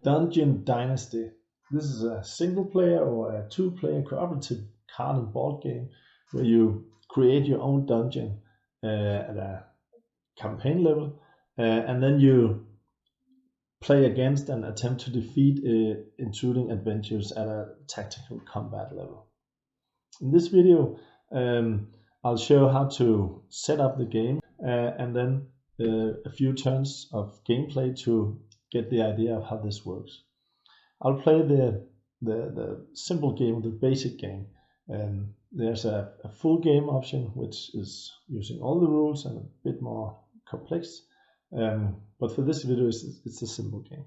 Dungeon Dynasty. This is a single player or a two-player cooperative card and board game where you create your own dungeon at a campaign level, and then you play against and attempt to defeat intruding adventures at a tactical combat level. In this video, I'll show how to set up the game and then a few turns of gameplay to get the idea of how this works. I'll play the simple game, the basic game. There's a full game option, which is using all the rules and a bit more complex. But for this video, it's a simple game.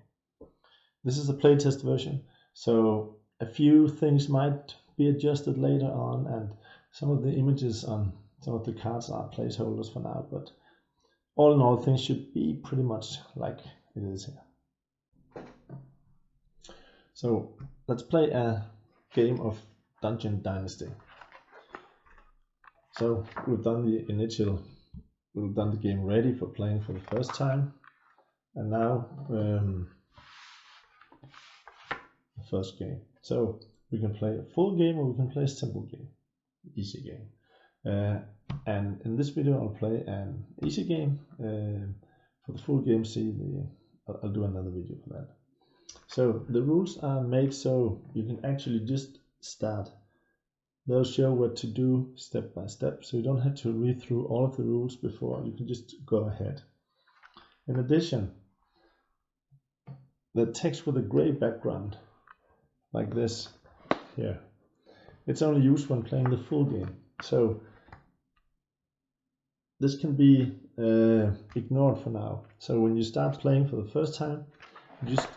This is a playtest version, so a few things might be adjusted later on, and some of the images on some of the cards are placeholders for now, but all in all, things should be pretty much like it is here. So let's play a game of Dungeon Dynasty. So we've done the game ready for playing for the first time, and now the first game. So we can play a full game or we can play a simple game, easy game. And in this video I'll play an easy game. For the full game, I'll do another video for that. So the rules are made so you can actually just start. They'll show what to do step by step, so you don't have to read through all of the rules before. You can just go ahead. In addition, the text with a gray background, like this here, it's only used when playing the full game. So this can be ignored for now. So when you start playing for the first time, just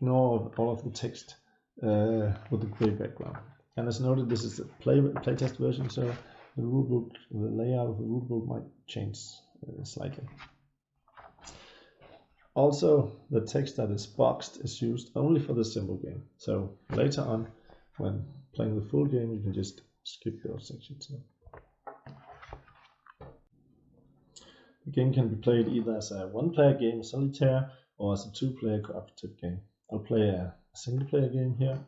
ignore all of the text with the gray background. And as noted, this is a playtest version, so the rulebook, the layout of the rulebook might change slightly. Also, the text that is boxed is used only for the simple game. So later on, when playing the full game, you can just skip those sections. The game can be played either as a one-player game, solitaire, or as a two-player cooperative game. I'll play a single-player game here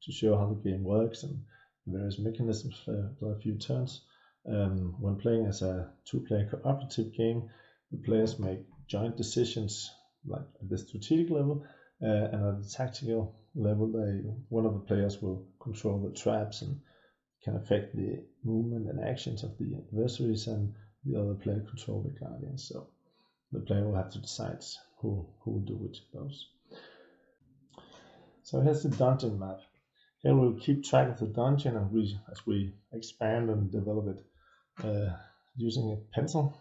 to show how the game works and various mechanisms for a few turns. When playing as a two-player cooperative game, the players make joint decisions, like at the strategic level, and at the tactical level, one of the players will control the traps and can affect the movement and actions of the adversaries, and the other player control the guardians. So the player will have to decide who will do which of those. So here's the dungeon map. Here we'll keep track of the dungeon, and as we expand and develop it using a pencil,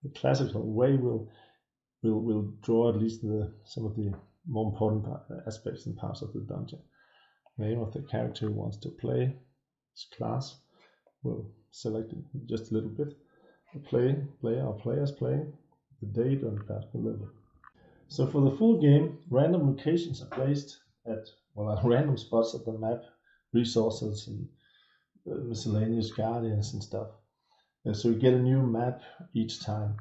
the classical way, we'll draw at least some of the more important aspects and parts of the dungeon. Name of the character who wants to play, his class. We'll select it just a little bit. The player or players playing, the date, and the level. So for the full game, random locations are placed at random spots of the map, resources and miscellaneous guardians and stuff. So you get a new map each time.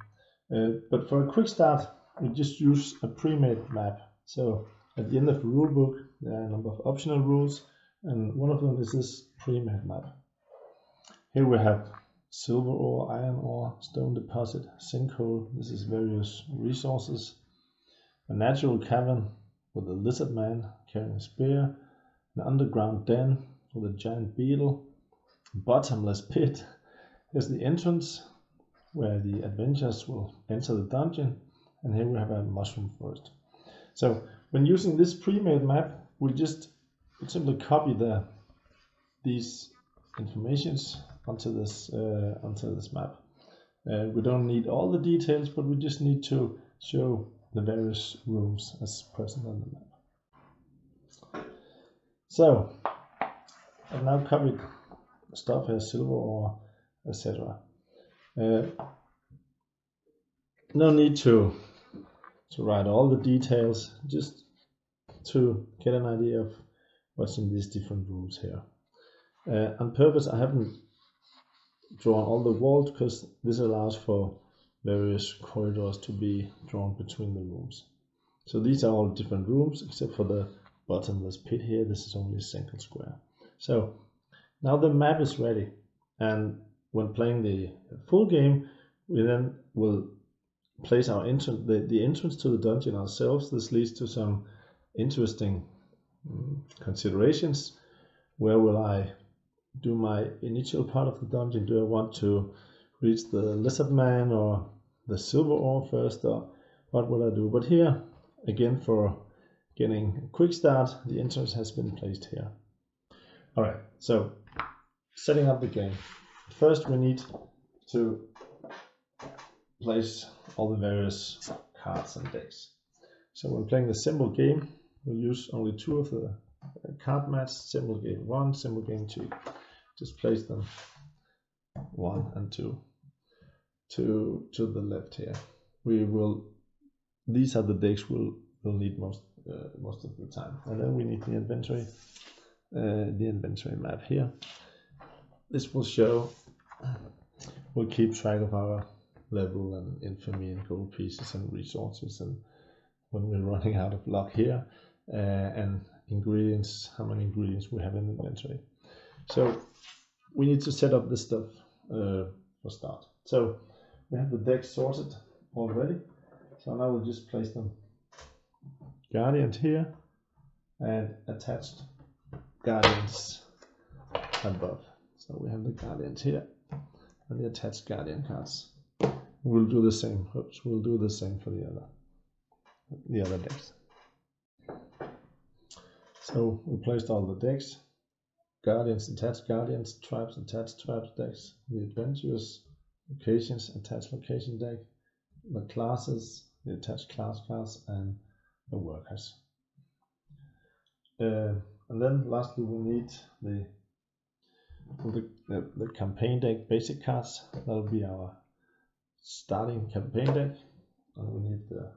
But for a quick start, we just use a pre-made map. So at the end of the rulebook, there are a number of optional rules, and one of them is this pre-made map. Here we have silver ore, iron ore, stone deposit, sinkhole. This is various resources. A natural cavern with a lizard man carrying a spear, an underground den with a giant beetle, a bottomless pit. Here's the entrance where the adventurers will enter the dungeon, and here we have a mushroom forest. So when using this pre-made map, we'll simply copy these informations onto this map. We don't need all the details, but we just need to show the various rooms as present on the map. So I've now covered the stuff here, silver ore, etc. No need to write all the details, just to get an idea of what's in these different rooms here. On purpose, I haven't drawn all the walls because this allows for various corridors to be drawn between the rooms. So these are all different rooms except for the bottomless pit here. This is only a single square. So now the map is ready, and when playing the full game, we then will place our the entrance to the dungeon ourselves. This leads to some interesting considerations. Where will I do my initial part of the dungeon? Do I want to reach the lizard man or the silver ore first, or what will I do? But here again, for getting a quick start, the entrance has been placed here. Alright, so setting up the game. First we need to place all the various cards and decks. So when playing the simple game, we'll use only 2 of the card mats, symbol game 1, symbol game 2. Just place them 1 and 2 to the left here. These are the decks we'll need most of the time. And then we need the inventory map here. This will show, we'll keep track of our level and infamy and gold pieces and resources, and when we're running out of luck here, and ingredients, how many ingredients we have in inventory. So we need to set up this stuff for start. So we have the decks sorted already. So now we'll just place them guardians here and attached guardians above. So we have the guardians here and the attached guardian cards. We'll do the same. Oops, we'll do the same for the other decks. So we placed all the decks. Guardians, attached guardians, tribes, attached tribes decks, the adventurers, locations, attached location deck, the classes, the attached class cards, and the workers. And then lastly we need the campaign deck basic cards. That'll be our starting campaign deck. And we need the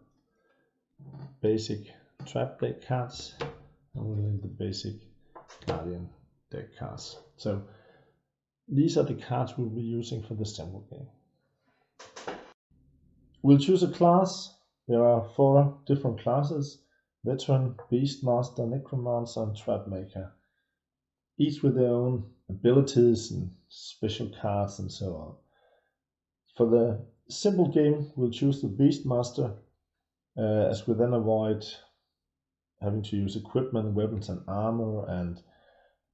basic trap deck cards, and we need the basic guardian deck cards. So these are the cards we'll be using for the simple game. We'll choose a class. There are 4 different classes: Veteran, Beastmaster, Necromancer, and Trapmaker, each with their own abilities and special cards and so on. For the simple game, we'll choose the Beastmaster, as we then avoid having to use equipment, weapons, and armor, and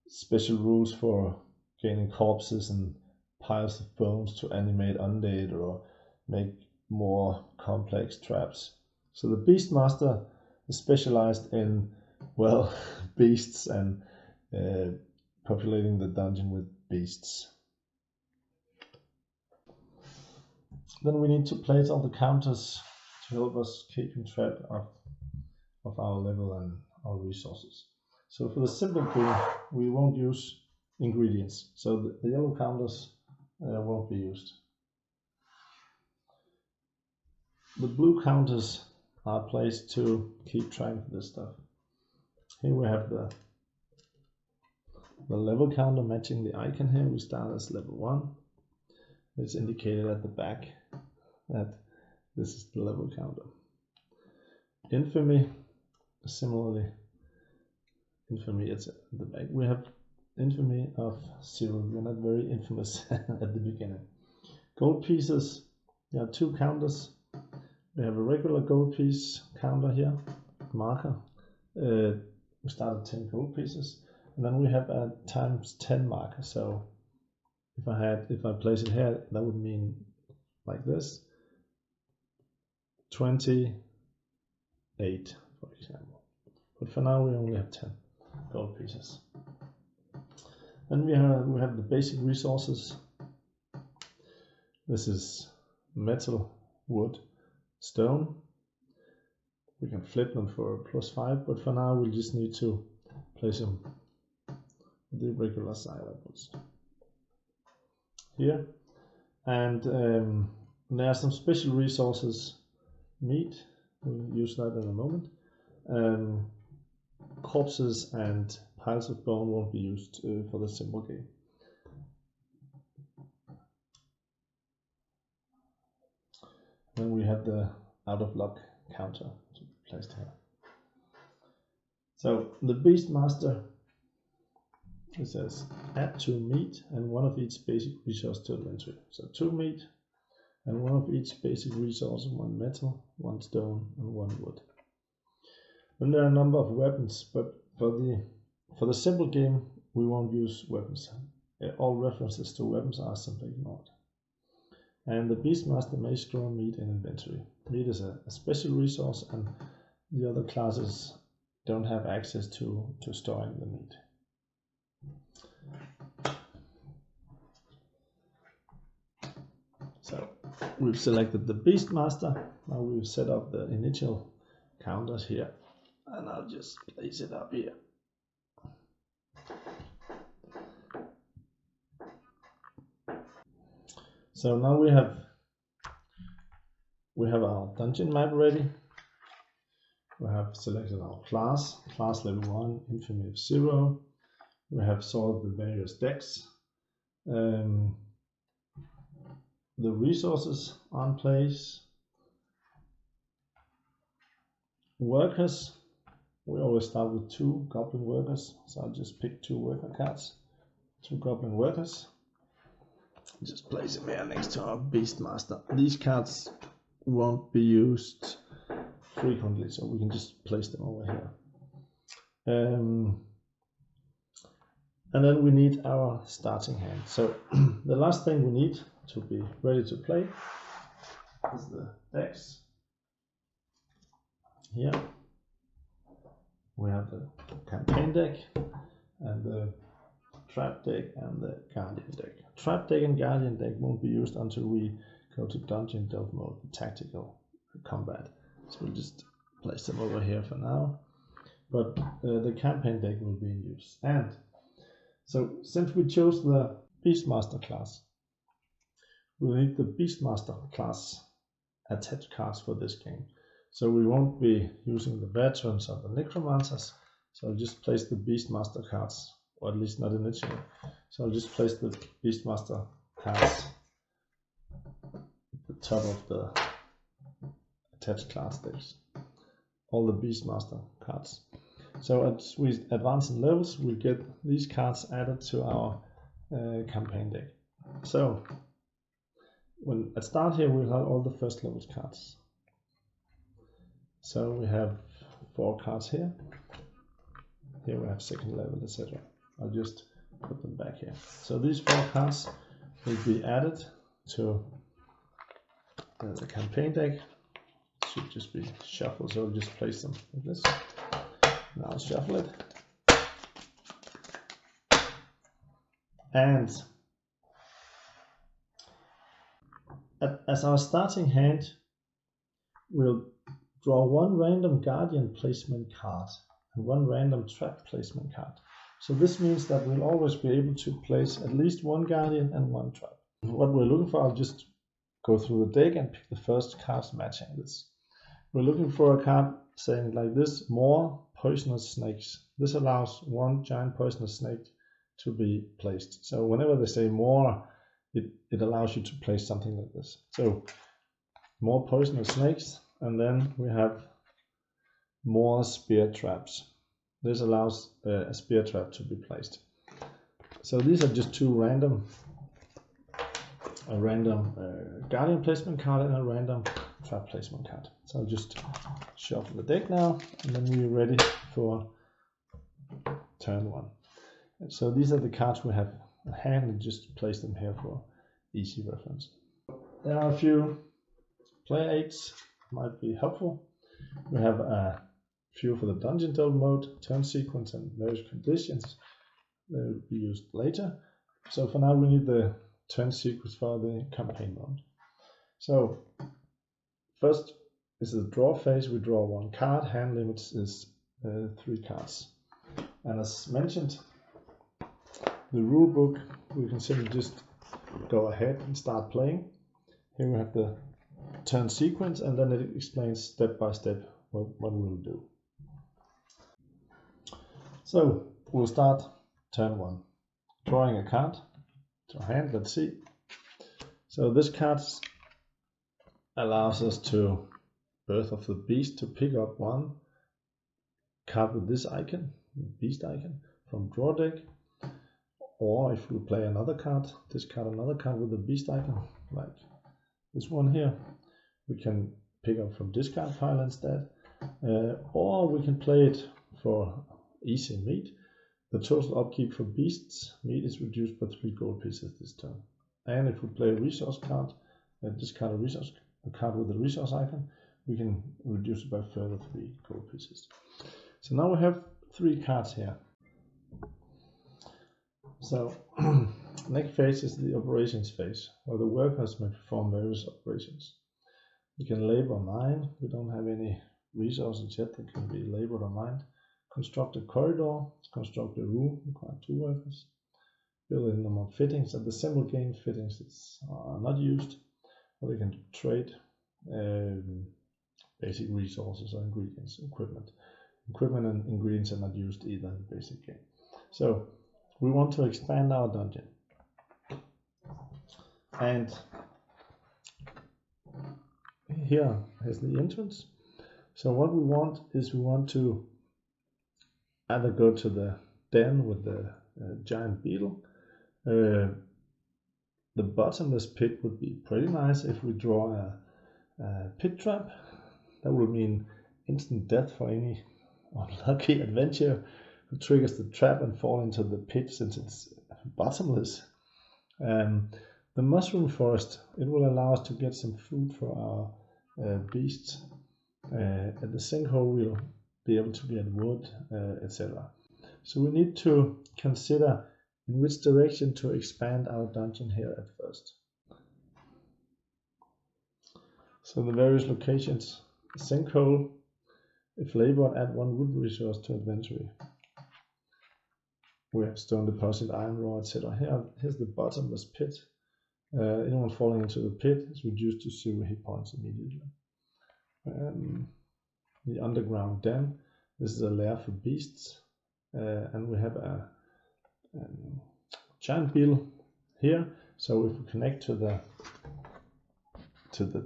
special rules for gaining corpses and piles of bones to animate undead or make more complex traps. So the Beastmaster is specialized in, well, beasts and populating the dungeon with beasts. Then we need to place all the counters to help us keeping track of our level and our resources. So for the simple game, we won't use ingredients, so the yellow counters won't be used. The blue counters are placed to keep track of this stuff. Here we have the level counter matching the icon here. We start as level 1. It's indicated at the back that this is the level counter. Infamy, similarly, infamy is at the back. We have infamy of 0. We're not very infamous at the beginning. Gold pieces, there are 2 counters. We have a regular gold piece counter here, marker. We start at 10 gold pieces, and then we have a times 10 marker. So if I place it here, that would mean like this, 28, for example. But for now, we only have 10 gold pieces. Then we have the basic resources. This is metal, wood, stone. We can flip them for +5, but for now we just need to place them the regular side upwards here. And there are some special resources. Meat, we'll use that in a moment. Corpses and piles of bone won't be used for the simple game. Then we have the out of luck counter. placed here. So the Beastmaster, it says add 2 meat and 1 of each basic resource to inventory. So 2 meat and 1 of each basic resource, 1 metal, 1 stone, and 1 wood. Then there are a number of weapons, but for the simple game we won't use weapons. All references to weapons are simply ignored. And the Beastmaster may store meat in inventory. Meat is a special resource, and the other classes don't have access to storing the meat. So we've selected the Beastmaster. Now we've set up the initial counters here, and I'll just place it up here. So now we have our dungeon map ready. We have selected our class level 1, infamy of 0. We have solved the various decks. The resources are in place. Workers, we always start with 2 goblin workers, so I'll just pick 2 worker cards, 2 goblin workers. Just place them here next to our Beastmaster. These cards won't be used frequently, so we can just place them over here. And then we need our starting hand. So the last thing we need to be ready to play is the decks. Here we have the campaign deck and the trap deck and the guardian deck. Trap deck and guardian deck won't be used until we go to dungeon delve mode, the tactical combat. So we'll just place them over here for now. But the campaign deck will be in use. And so since we chose the Beastmaster class, we'll need the Beastmaster class attached cards for this game. So we won't be using the veterans or the necromancers. So I'll just place the Beastmaster cards, or at least not initially. So I'll just place the Beastmaster cards at the top of the attached class decks. All the Beastmaster cards. So as we advance in levels, we get these cards added to our campaign deck. So when at start here, we'll have all the first level cards. So we have 4 cards here. Here we have second level, etc. I'll just put them back here. So these 4 cards will be added to the campaign deck. It should just be shuffled, so I'll just place them like this. Now I'll shuffle it. And as our starting hand, we'll draw 1 random guardian placement card and 1 random trap placement card. So this means that we'll always be able to place at least 1 guardian and 1 trap. What we're looking for, I'll just go through the deck and pick the first cards matching this. We're looking for a card saying like this: more poisonous snakes. This allows 1 giant poisonous snake to be placed. So whenever they say more, it allows you to place something like this. So more poisonous snakes, and then we have more spear traps. This allows a spear trap to be placed. So these are just 2 random, a random guardian placement card and a random trap placement card. So I'll just shuffle the deck now, and then we're ready for turn 1. And so these are the cards we have at hand, and just place them here for easy reference. There are a few player aids might be helpful. We have a few for the dungeon delve mode, turn sequence, and various conditions. They will be used later. So for now we need the turn sequence for the campaign mode. So first is the draw phase. We draw 1 card. Hand limits is 3 cards. And as mentioned, the rule book, we can simply just go ahead and start playing. Here we have the turn sequence, and then it explains step by step what we'll do. So we'll start turn 1. Drawing a card to hand, let's see. So this card allows us to Birth of the Beast to pick up one card with this icon, beast icon, from draw deck. Or if we play another card, discard another card with the beast icon, like this one here, we can pick up from discard pile instead. Or we can play it for easy meat. The total upkeep for beasts meat is reduced by 3 gold pieces this turn. And if we play a resource card, discard a card with the resource icon, we can reduce it by further 3 gold pieces. So now we have 3 cards here. So next phase is the operations phase, where the workers may perform various operations. We can labor or mine. We don't have any resources yet that can be labored or mined. Construct a corridor, construct a room, require 2 workers. Build in more fittings. At the simple game, fittings are not used, but they can trade basic resources or ingredients, equipment. Equipment and ingredients are not used either in the basic game. So we want to expand our dungeon. And here's the entrance. So what we want is we want to either go to the den with the giant beetle. The bottomless pit would be pretty nice if we draw a pit trap. That would mean instant death for any unlucky adventurer who triggers the trap and fall into the pit, since it's bottomless. The mushroom forest, it will allow us to get some food for our beasts. At the sinkhole we'll be able to get wood, etc. So we need to consider in which direction to expand our dungeon here at first. So the various locations: sinkhole, if labored, add 1 wood resource to inventory. We have stone deposit, iron ore, etc. Here's the bottomless pit. Anyone falling into the pit is reduced to 0 hit points immediately. The underground den, this is a lair for beasts, and we have a giant beetle here. So if we connect to the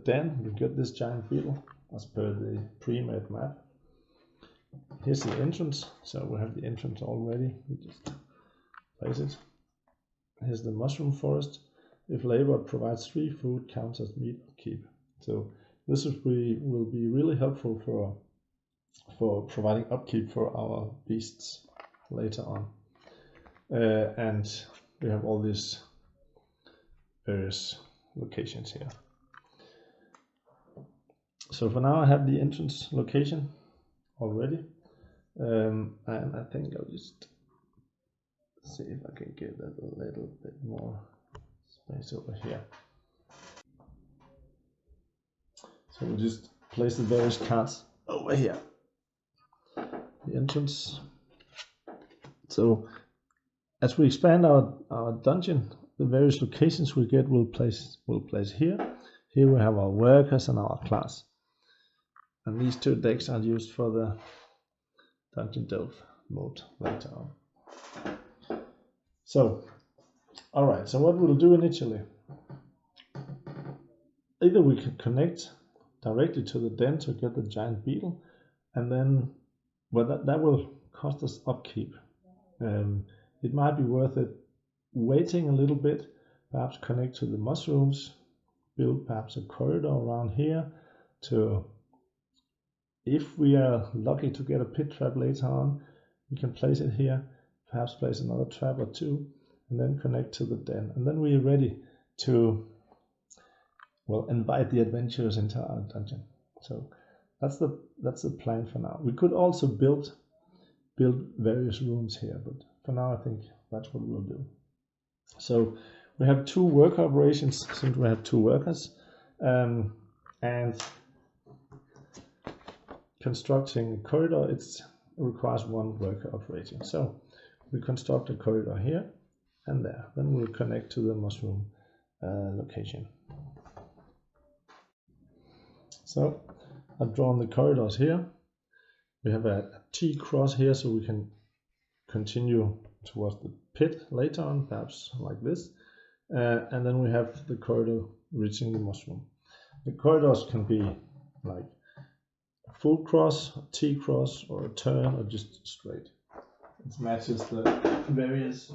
den, we get this giant beetle as per the pre-made map. Here's the entrance, so we have the entrance already. We just place it. Here's the mushroom forest. If labored, provides 3 food, counts as meat upkeep. So this will be really helpful for providing upkeep for our beasts later on. And we have all these various locations here. So for now I have the entrance location already, and I think I'll just see if I can give that a little bit more space over here. So we'll just place the various cards over here. The entrance. So as we expand our dungeon, the various locations we get will place here. Here we have our workers and our class. And these 2 decks are used for the Dungeon Delve mode later on. So, alright, so what we'll do initially, either we can connect directly to the den to get the giant beetle, and then, well, that will cost us upkeep. It might be worth it waiting a little bit, perhaps connect to the mushrooms, build perhaps a corridor around here to, if we are lucky to get a pit trap later on, we can place it here, perhaps place another trap or 2, and then connect to the den. And then we are ready to, well, invite the adventurers into our dungeon. So that's the plan for now. We could also build various rooms here, but for now I think that's what we'll do. So we have 2 worker operations, since we have 2 workers, and constructing a corridor, it requires 1 worker operating. So we construct a corridor here and there. Then we'll connect to the mushroom location. So I've drawn the corridors here. We have a T cross here, so we can continue towards the pit later on, perhaps like this. And then we have the corridor reaching the mushroom. The corridors can be like full cross, T cross, or a turn, or just straight. It matches the various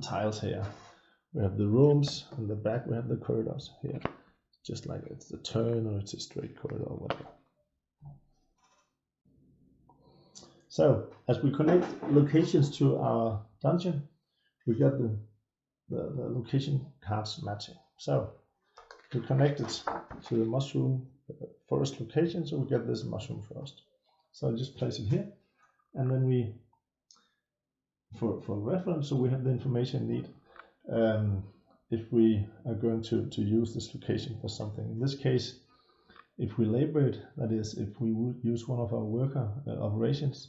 tiles here. We have the rooms, and the back we have the corridors here. Just like it's a turn or it's a straight corridor or whatever. So as we connect locations to our dungeon, we get the location cards matching. So we connect it to the mushroom forest location, so we get this mushroom forest. So I just place it here, and then we, for reference, so we have the information need if we are going to use this location for something. In this case, if we labor it, that is, if we would use one of our worker operations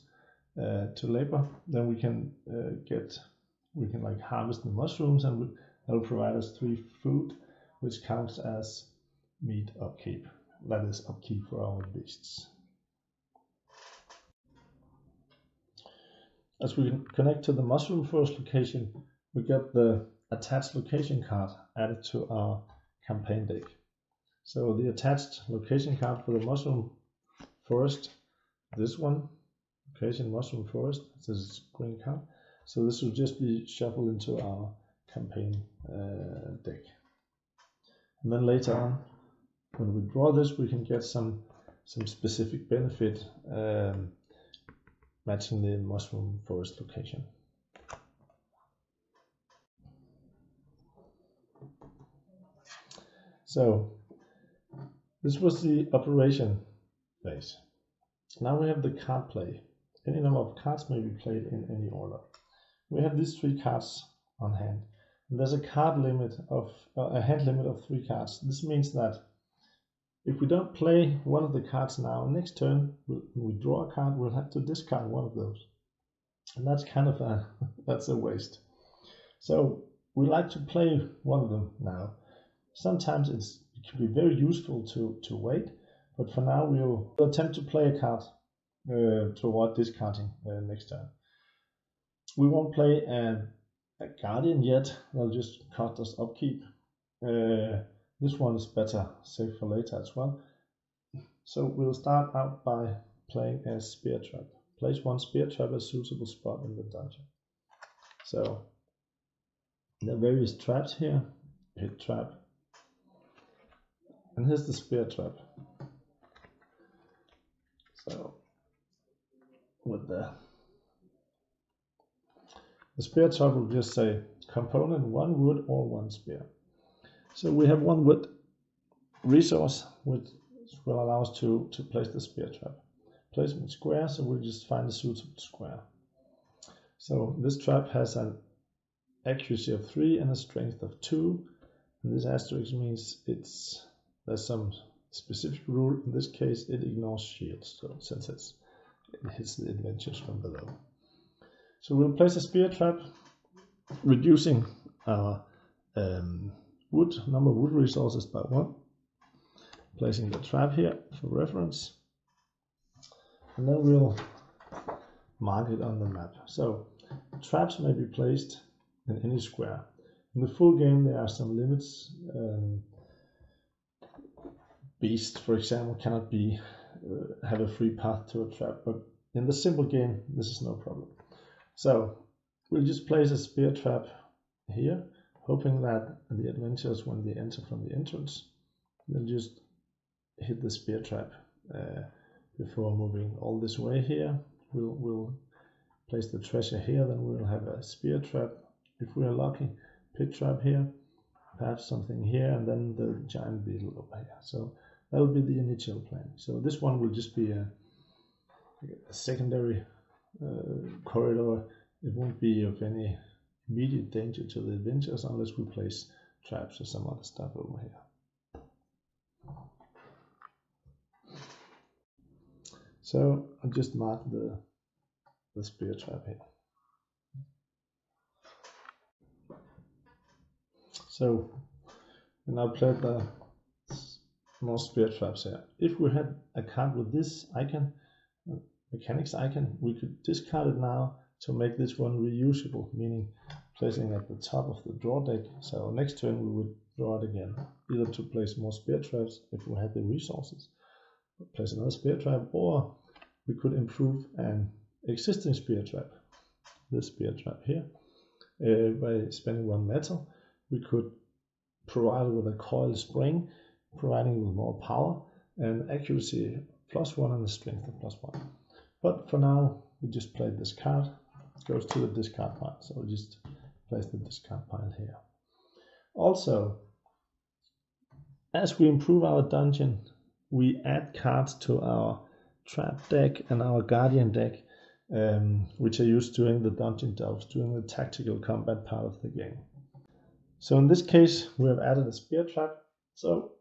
to labor, then we can like harvest the mushrooms, and that will provide us 3 food, which counts as meat upkeep. That is upkeep for our beasts. As we connect to the mushroom forest location, we get the attached location card added to our campaign deck. So the attached location card for the mushroom forest, this one, location mushroom forest, this is green card. So this will just be shuffled into our campaign deck. And then later on, when we draw this, we can get some specific benefit matching the mushroom forest location. So this was the operation phase. Now we have the card play. Any number of cards may be played in any order. We have these 3 cards on hand, and there's a card limit of a hand limit of 3 cards. This means that if we don't play one of the cards now, next turn when we draw a card, we'll have to discard one of those, and that's kind of that's a waste. So we like to play one of them now. Sometimes it can be very useful to wait, but for now we'll attempt to play a card toward discarding next turn. We won't play a guardian yet, that'll just cost us upkeep. This one is better saved for later as well. So we'll start out by playing a spear trap. Place 1 spear trap at a suitable spot in the dungeon. So there are various traps here. Hit trap. And here's the spear trap. So with the spear trap will just say component 1 wood or 1 spear. So we have 1 wood resource, which will allow us to place the spear trap. Placement square, so we'll just find a suitable square. So this trap has an accuracy of 3 and a strength of 2. And this asterisk means there's some specific rule. In this case, it ignores shields, so since it hits the adventures from below. So we'll place a spear trap, reducing our number of wood resources by 1. Placing the trap here for reference, and then we'll mark it on the map. So traps may be placed in any square. In the full game there are some limits. Beasts, for example, cannot have a free path to a trap, but in the simple game this is no problem. So we'll just place a spear trap here, hoping that the adventurers, when they enter from the entrance, they'll just hit the spear trap before moving all this way here. We'll place the treasure here, then we'll have a spear trap, if we are lucky, pit trap here, perhaps something here, and then the giant beetle over here. So that will be the initial plan. So this one will just be a secondary corridor. It won't be of any immediate danger to the adventurers unless we place traps or some other stuff over here. So I'll just mark the spear trap here. So we now play the more spear traps here. If we had a card with this icon, mechanics icon, we could discard it now to make this one reusable, meaning placing at the top of the draw deck. So next turn we would draw it again, either to place more spear traps if we had the resources, place another spear trap, or we could improve an existing spear trap, this spear trap here, by spending 1 metal. We could provide it with a coil spring, providing with more power and accuracy +1 and a strength of +1. But for now, we just play this card. It goes to the discard pile, so we just place the discard pile here. Also, as we improve our dungeon, we add cards to our trap deck and our guardian deck, which are used during the dungeon delves, during the tactical combat part of the game. So in this case, we have added a spear trap. So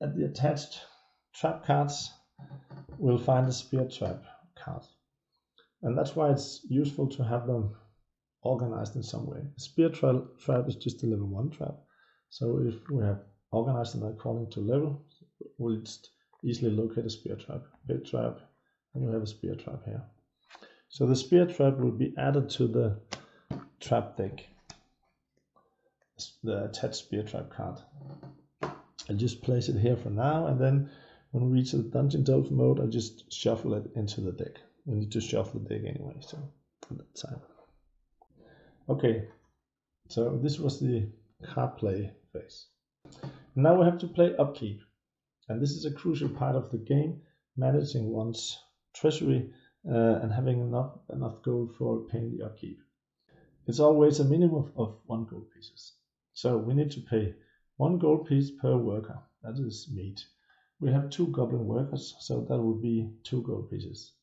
at the attached trap cards, we'll find a spear trap card. And that's why it's useful to have them organized in some way. A spear trap is just a level 1 trap. So if we have organized them according to level, we'll just easily locate a spear trap, big trap, and we have a spear trap here. So the spear trap will be added to the trap deck, the attached spear trap card. I'll just place it here for now, and then when we reach the dungeon delve mode, I'll just shuffle it into the deck. We need to shuffle the deck anyway, so at that time. Okay, so this was the card play phase. Now we have to play upkeep, and this is a crucial part of the game, managing one's treasury and having enough gold for paying the upkeep. It's always a minimum of 1 gold pieces. So we need to pay 1 gold piece per worker, that is meat. We have 2 goblin workers, so that would be 2 gold pieces.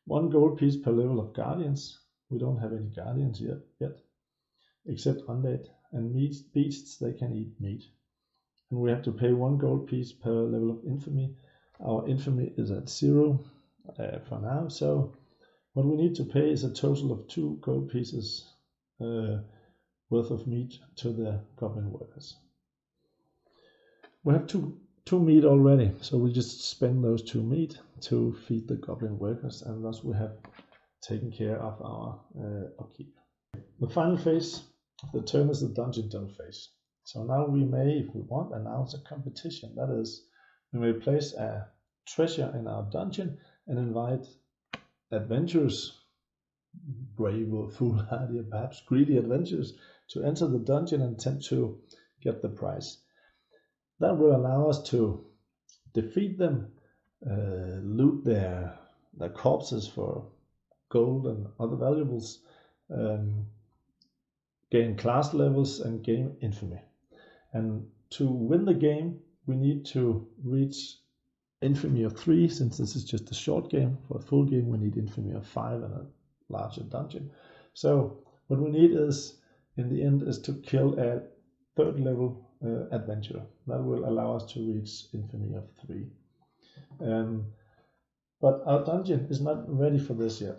1 gold piece per level of guardians. We don't have any guardians yet, except undead, and beasts, they can eat meat. And we have to pay 1 gold piece per level of infamy. Our infamy is at 0 for now, so what we need to pay is a total of 2 gold pieces worth of meat to the goblin workers. We have two meat already, so we'll just spend those 2 meat to feed the goblin workers, and thus we have taken care of our upkeep. The final phase of the turn is the dungeon delve phase. So now we may, if we want, announce a competition. That is, we may place a treasure in our dungeon and invite adventurers, brave or foolhardy, or perhaps greedy adventurers, to enter the dungeon and attempt to get the prize. That will allow us to defeat them, loot their corpses for gold and other valuables, gain class levels and gain infamy. And to win the game, we need to reach infamy of 3, since this is just a short game. For a full game, we need infamy of 5 and a larger dungeon. So what we need is, in the end, is to kill a 3rd level adventurer. That will allow us to reach infamy of 3. But our dungeon is not ready for this yet.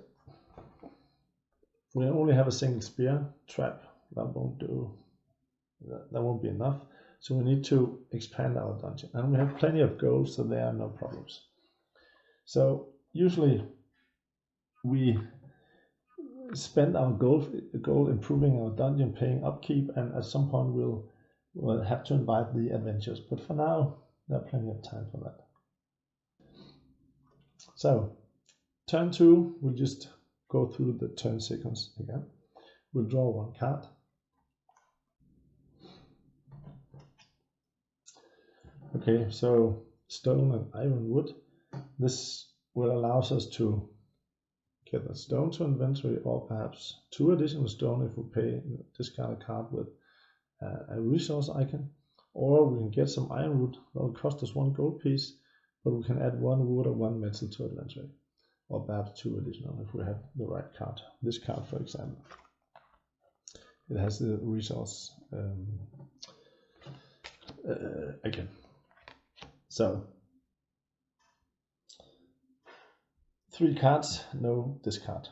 We only have a single spear trap. That won't do. That won't be enough. So we need to expand our dungeon, and we have plenty of gold, so there are no problems. So usually we spend our gold improving our dungeon, paying upkeep, and at some point we'll have to invite the adventurers. But for now, there are plenty of time for that. So turn 2, we'll just go through the turn sequence again. We'll draw 1 card. Okay, so stone and iron wood. This will allow us to get a stone to inventory, or perhaps 2 additional stone if we pay discard a card with a resource icon. Or we can get some iron wood. That will cost us 1 gold piece, but we can add 1 wood or 1 metal to inventory. Or perhaps 2 additional if we have the right card. This card, for example. It has the resource icon. So 3 cards, no discard.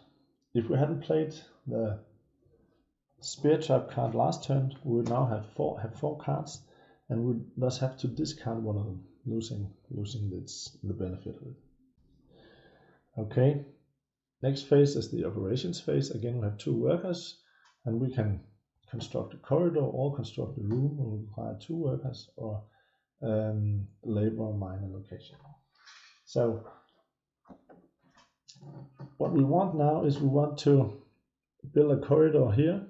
If we hadn't played the spear trap card last turn, we would now have 4 cards, and would thus have to discard 1 of them, losing the benefit of it. Okay, next phase is the operations phase. Again, we have 2 workers, and we can construct a corridor or construct a room. We require 2 workers, or labor or miner location. So what we want now is we want to build a corridor here,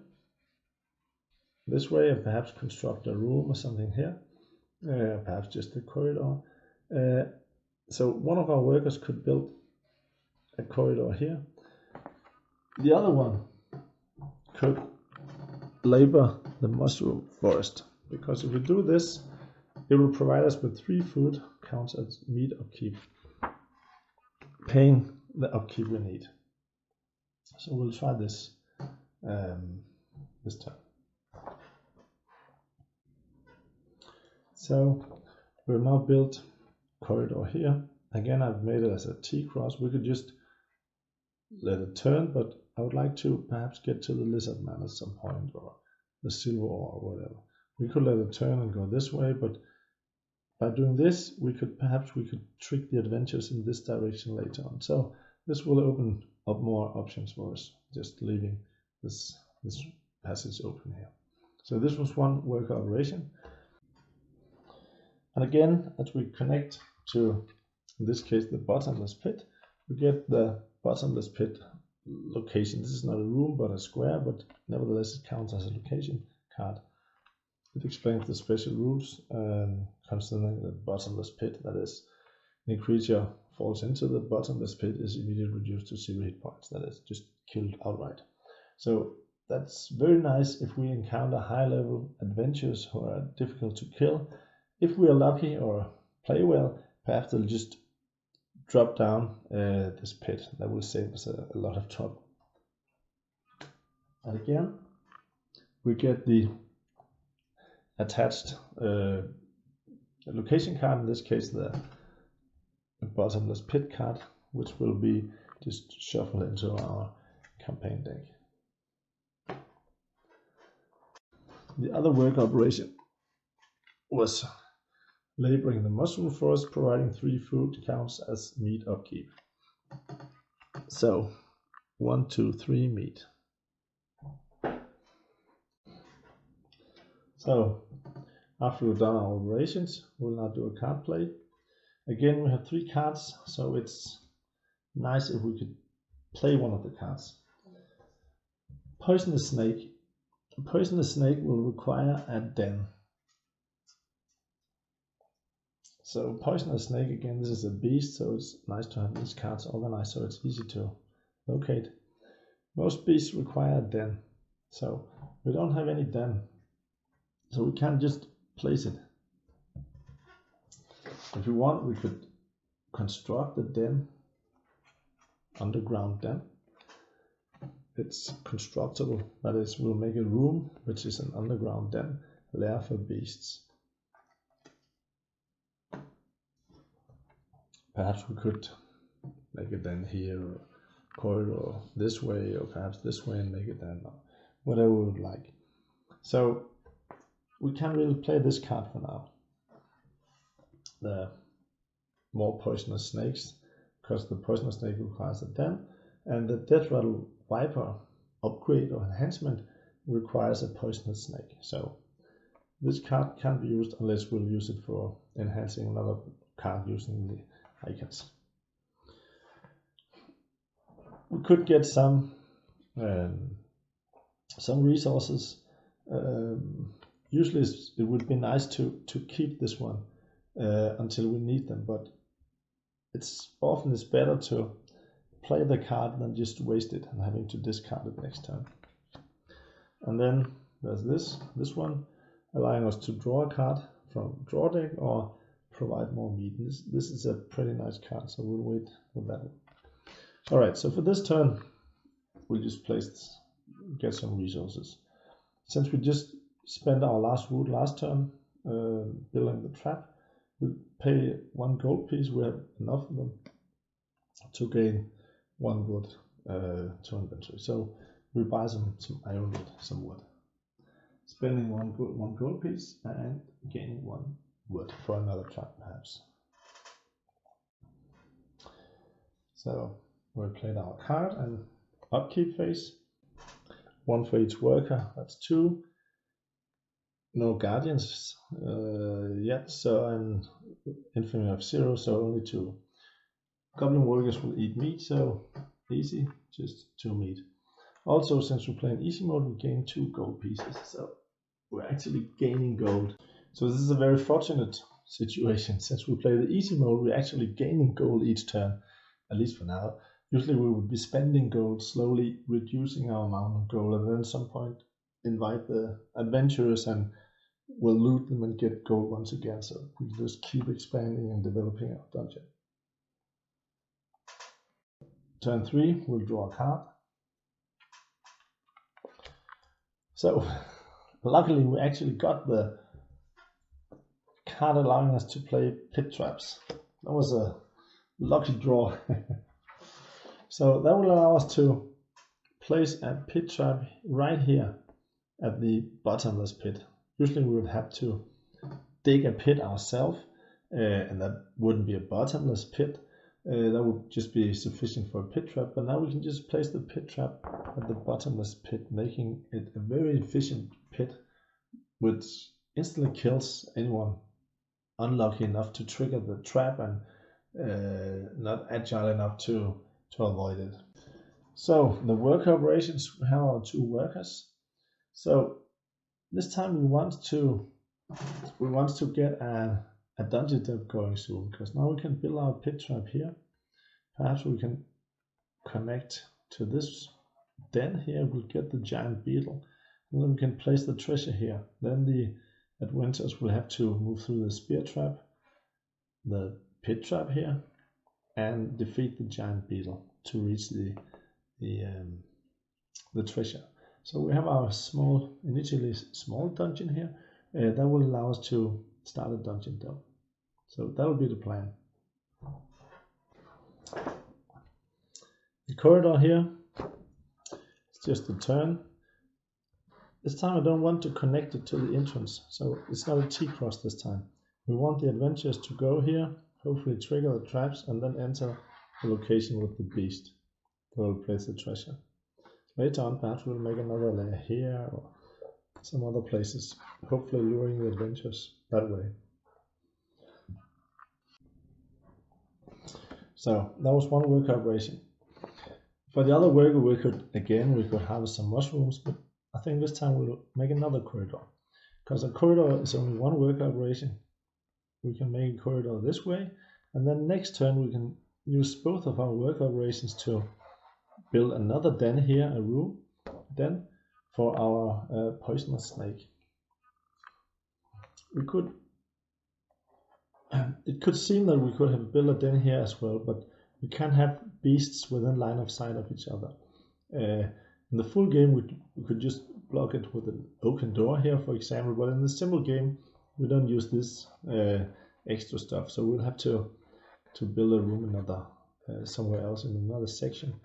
this way, and perhaps construct a room or something here, perhaps just a corridor. So one of our workers could build a corridor here. The other one could labor the mushroom forest, because if we do this, it will provide us with 3 food counts as meat upkeep, paying the upkeep we need. So we'll try this this time. So we've now built a corridor here. Again, I've made it as a T-cross. We could just let it turn, but I would like to perhaps get to the lizard man at some point, or the silver ore, or whatever. We could let it turn and go this way, but by doing this, we could trick the adventures in this direction later on. So this will open up more options for us, just leaving this passage open here. So this was one worker operation. And again, as we connect to, in this case, the bottomless pit, we get the bottomless pit location. This is not a room, but a square, but nevertheless it counts as a location card. It explains the special rules concerning the bottomless pit. That is, any creature falls into the bottomless pit is immediately reduced to 0 hit points. That is, just killed outright. So that's very nice if we encounter high-level adventures who are difficult to kill. If we are lucky or play well, perhaps they'll just drop down this pit. That will save us a lot of trouble. And again, we get the attached location card, in this case the bottomless pit card, which will be just shuffled into our campaign deck. The other work operation was laboring the mushroom forest, providing 3 food counts as meat upkeep. So 1, 2, 3 meat. So after we've done our operations, we'll now do a card play. Again, we have 3 cards, so it's nice if we could play one of the cards. Poisonous snake. A poisonous snake will require a den. So poisonous snake, again, this is a beast, so it's nice to have these cards organized so it's easy to locate. Most beasts require a den, so we don't have any den, so we can't just place it. If we want, we could construct a den, underground den. It's constructible, that is, we'll make a room which is an underground den, lair for beasts. Perhaps we could make a den here, or corridor this way, or perhaps this way and make a den, or whatever we would like. So we can't really play this card for now. The more poisonous snakes, because the poisonous snake requires a den, and the Death Rattle Viper upgrade or enhancement requires a poisonous snake. So this card can't be used unless we'll use it for enhancing another card using the icons. We could get some resources. Usually it would be nice to keep this one until we need them, but it's better to play the card than just waste it and having to discard it next time. And then there's this one, allowing us to draw a card from draw deck or provide more meat. This is a pretty nice card, so we'll wait with that one. Alright, so for this turn, we'll just get some resources. Since we just spent our last wood last turn building the trap, we'll pay 1 gold piece. We have enough of them to gain 1 wood to inventory. So we buy some iron wood, some wood. Spending 1 gold piece and gaining 1 wood for another trap perhaps. So we played our card and upkeep phase. 1 for each worker, that's 2. No guardians yet, so an infamy of 0, so only 2. Goblin workers will eat meat, so easy, just 2 meat. Also, since we play in easy mode, we gain 2 gold pieces, so we're actually gaining gold. So this is a very fortunate situation. Since we play the easy mode, we're actually gaining gold each turn, at least for now. Usually we would be spending gold, slowly reducing our amount of gold, and then at some point invite the adventurers and we'll loot them and get gold once again. So we just keep expanding and developing our dungeon. Turn 3, we'll draw a card. So luckily we actually got the card allowing us to play pit traps. That was a lucky draw. So that will allow us to place a pit trap right here at the bottomless pit. Usually we would have to dig a pit ourselves, and that wouldn't be a bottomless pit. That would just be sufficient for a pit trap, but now we can just place the pit trap at the bottomless pit, making it a very efficient pit, which instantly kills anyone unlucky enough to trigger the trap and not agile enough to avoid it. So the worker operations, we have our 2 workers. So this time we want to get a dungeon dev going soon, because now we can build our pit trap here. Perhaps we can connect to this den here. We'll get the giant beetle, and then we can place the treasure here. Then the adventurers will have to move through the spear trap, the pit trap here, and defeat the giant beetle to reach the treasure. So we have our initially small dungeon here that will allow us to start a dungeon delve. So that will be the plan. The corridor here, it's just a turn. This time I don't want to connect it to the entrance, so it's not a T-cross this time. We want the adventurers to go here, hopefully trigger the traps, and then enter the location with the beast. Where we'll place the treasure. Later on, perhaps we'll make another layer here or some other places, hopefully luring the adventurers that way. So that was one worker operation. For the other worker, we could harvest some mushrooms, but I think this time we'll make another corridor. Because a corridor is only one worker operation. We can make a corridor this way, and then next turn we can use both of our worker operations to build another den here, a room den for our poisonous snake. It could seem that we could have built a den here as well, but we can't have beasts within line of sight of each other. In the full game, we could just block it with an oaken door here, for example, but in the simple game, we don't use this extra stuff, so we'll have to build a room somewhere else in another section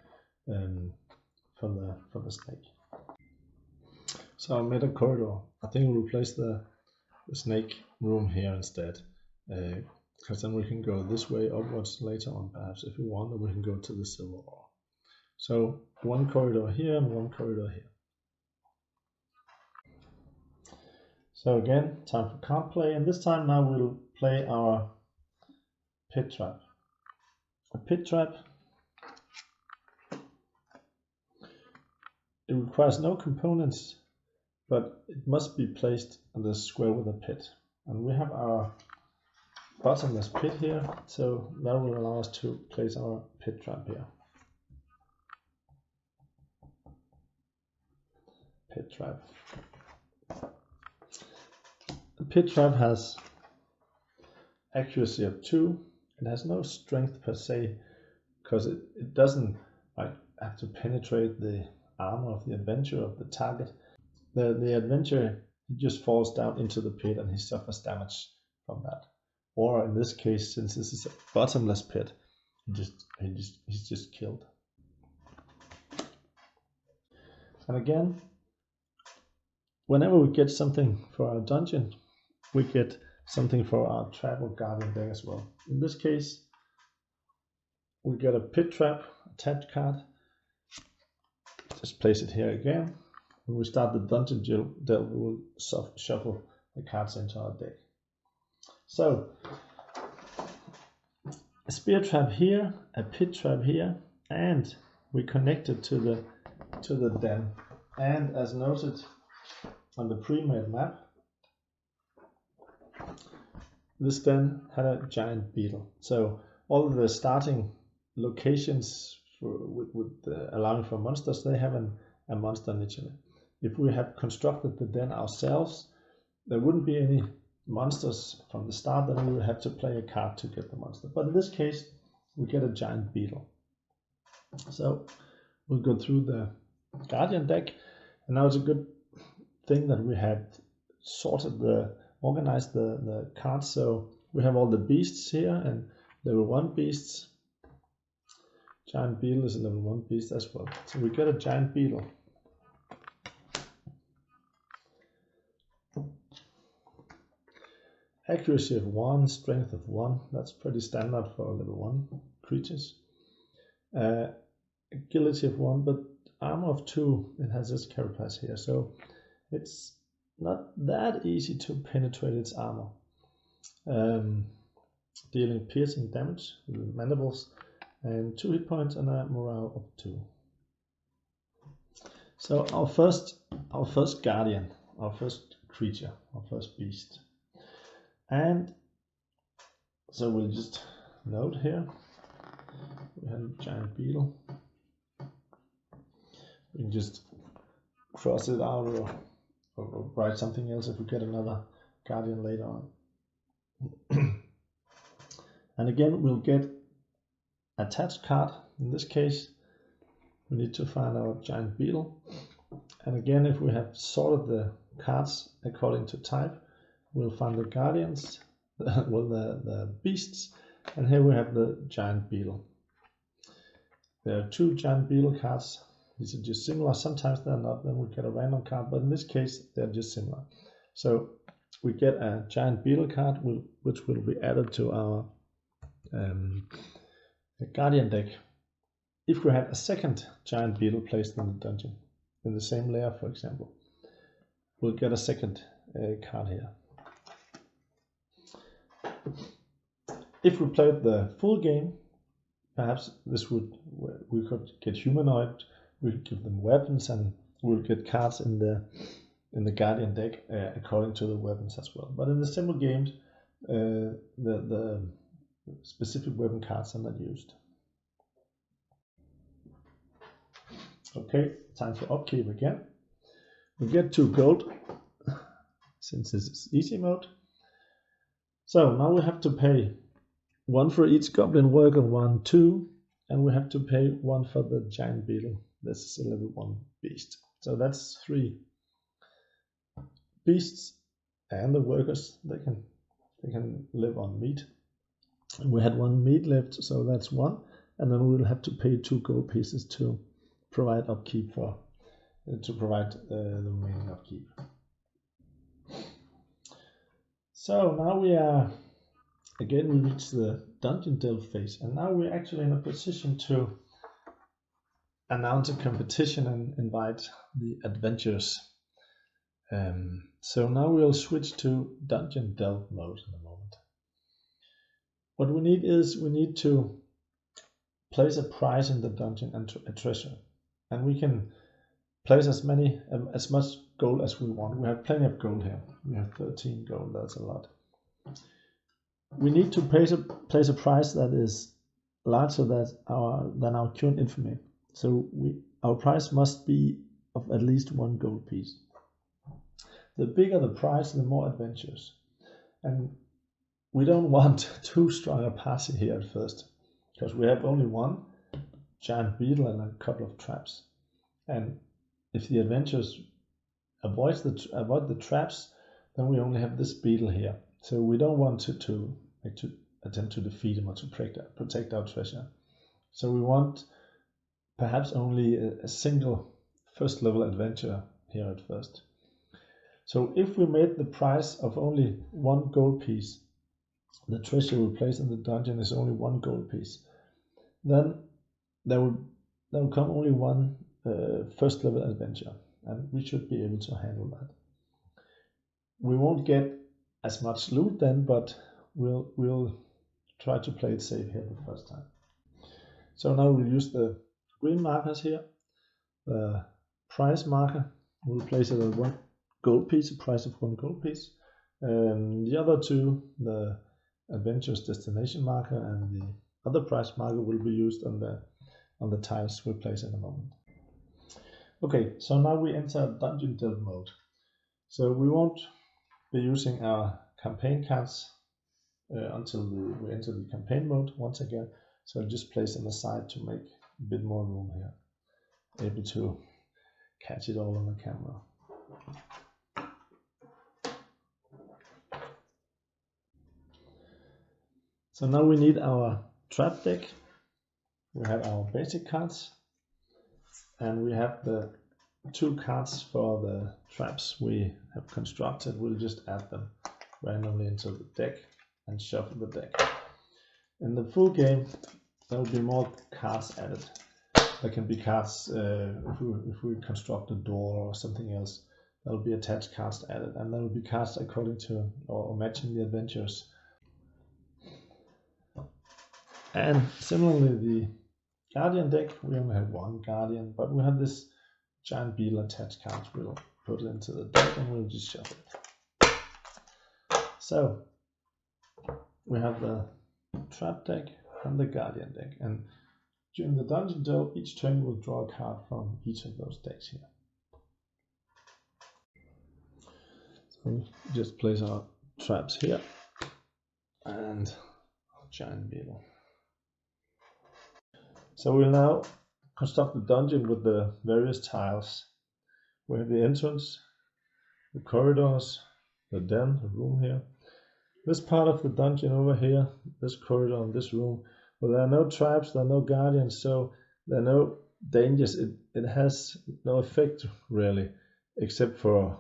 for the snake. So I made a corridor. I think we'll place the snake room here instead, because then we can go this way upwards later on, perhaps if we want, or we can go to the silver ore. So one corridor here and one corridor here. So again, time for card play, and this time now we'll play our pit trap. A pit trap, it requires no components, but it must be placed on the square with a pit. And we have our bottomless pit here, so that will allow us to place our pit trap here. Pit trap. The pit trap has accuracy of 2. It has no strength per se, because it doesn't have to penetrate the armor of the adventurer, of the target. The adventurer, he just falls down into the pit and he suffers damage from that. Or in this case, since this is a bottomless pit, he's just killed. And again, whenever we get something for our dungeon, we get something for our trap or guardian deck as well. In this case, we get a pit trap attached card. Just place it here again. When we start the dungeon delve, we will shuffle the cards into our deck. So a spear trap here, a pit trap here, and we connect it to the den. And as noted on the pre-made map, this den had a giant beetle. So all of the starting locations with allowing for monsters, they have a monster initially. If we had constructed the den ourselves, there wouldn't be any monsters from the start, then we would have to play a card to get the monster. But in this case, we get a giant beetle. So we'll go through the Guardian deck, and now it's a good thing that we had organized the cards. So we have all the beasts here, and level 1 beasts. Giant beetle is a level 1 beast as well. So we get a giant beetle. Accuracy of 1, strength of 1, that's pretty standard for level 1 creatures. Agility of 1, but armor of 2, it has this carapace here, so it's not that easy to penetrate its armor. Dealing piercing damage with mandibles, and 2 hit points and a morale of 2. So our first guardian, our first creature, our first beast. And so we'll just note here, we have a giant beetle. We can just cross it out or write something else if we get another guardian later on. And again, we'll get attached card. In this case, we need to find our giant beetle. And again, if we have sorted the cards according to type, we'll find the guardians, well, the beasts, and here we have the giant beetle. There are 2 giant beetle cards. These are just similar. Sometimes they're not, then we get a random card, but in this case, they're just similar. So we get a giant beetle card, which will be added to our guardian deck. If we had a second giant beetle placed in the dungeon, in the same layer, for example, we'll get a second card here. If we played the full game, perhaps we could get humanoid, we could give them weapons, and we'll get cards in the guardian deck according to the weapons as well. But in the simple games, the specific weapon cards are not used. Okay, time for upkeep again. We get 2 gold since this is easy mode. So now we have to pay 1 for each goblin worker, 1, 2, and we have to pay 1 for the giant beetle. This is a level 1 beast. So that's 3 beasts, and the workers, they can live on meat. And we had 1 meat left, so that's 1, and then we'll have to pay 2 gold pieces to provide upkeep to provide the remaining upkeep. So now we reach the dungeon delve phase, and now we're actually in a position to announce a competition and invite the adventurers. So now we'll switch to dungeon delve mode in a moment. What we need to place a prize in the dungeon and a treasure, and we can place as much gold as we want. We have plenty of gold here. We have 13 gold. That's a lot. We need to place a price that is larger than our current infamy. So our price must be of at least 1 gold piece. The bigger the price, the more adventures. And we don't want too strong a party here at first, because we have only 1 giant beetle and a couple of traps. And if the adventurers avoid the traps, then we only have this beetle here. So we don't want to attempt to defeat him or to protect our treasure. So we want perhaps only a single first level adventurer here at first. So if we made the price of only 1 gold piece, the treasure we place in the dungeon is only 1 gold piece, then there will come only 1 first level adventure, and we should be able to handle that. We won't get as much loot then, but we'll try to play it safe here the first time. So now we'll use the green markers here. The price marker, we'll place it at 1 gold piece, a price of 1 gold piece. The other two, the adventure's destination marker and the other price marker, will be used on the tiles we'll place in a moment. Okay, so now we enter Dungeon Delve mode. So we won't be using our campaign cards until we enter the campaign mode once again. So I'll just place them aside to make a bit more room here, able to catch it all on the camera. So now we need our trap deck. We have our basic cards, and we have the 2 cards for the traps we have constructed. We'll just add them randomly into the deck and shuffle the deck. In the full game, there will be more cards added. There can be cards if we construct a door or something else. There will be attached cards added, and there will be cards according to or matching the adventures. And similarly, the Guardian deck, we only have 1 Guardian, but we have this giant beetle attached card. We'll put it into the deck and we'll just shuffle it. So we have the trap deck and the Guardian deck, and during the Dungeon Delve, each turn we'll draw a card from each of those decks here. So we just place our traps here and our giant beetle. So we'll now construct the dungeon with the various tiles. We have the entrance, the corridors, the den, the room here. This part of the dungeon over here, this corridor and this room, well, there are no traps, there are no guardians, so there are no dangers. It has no effect really, except for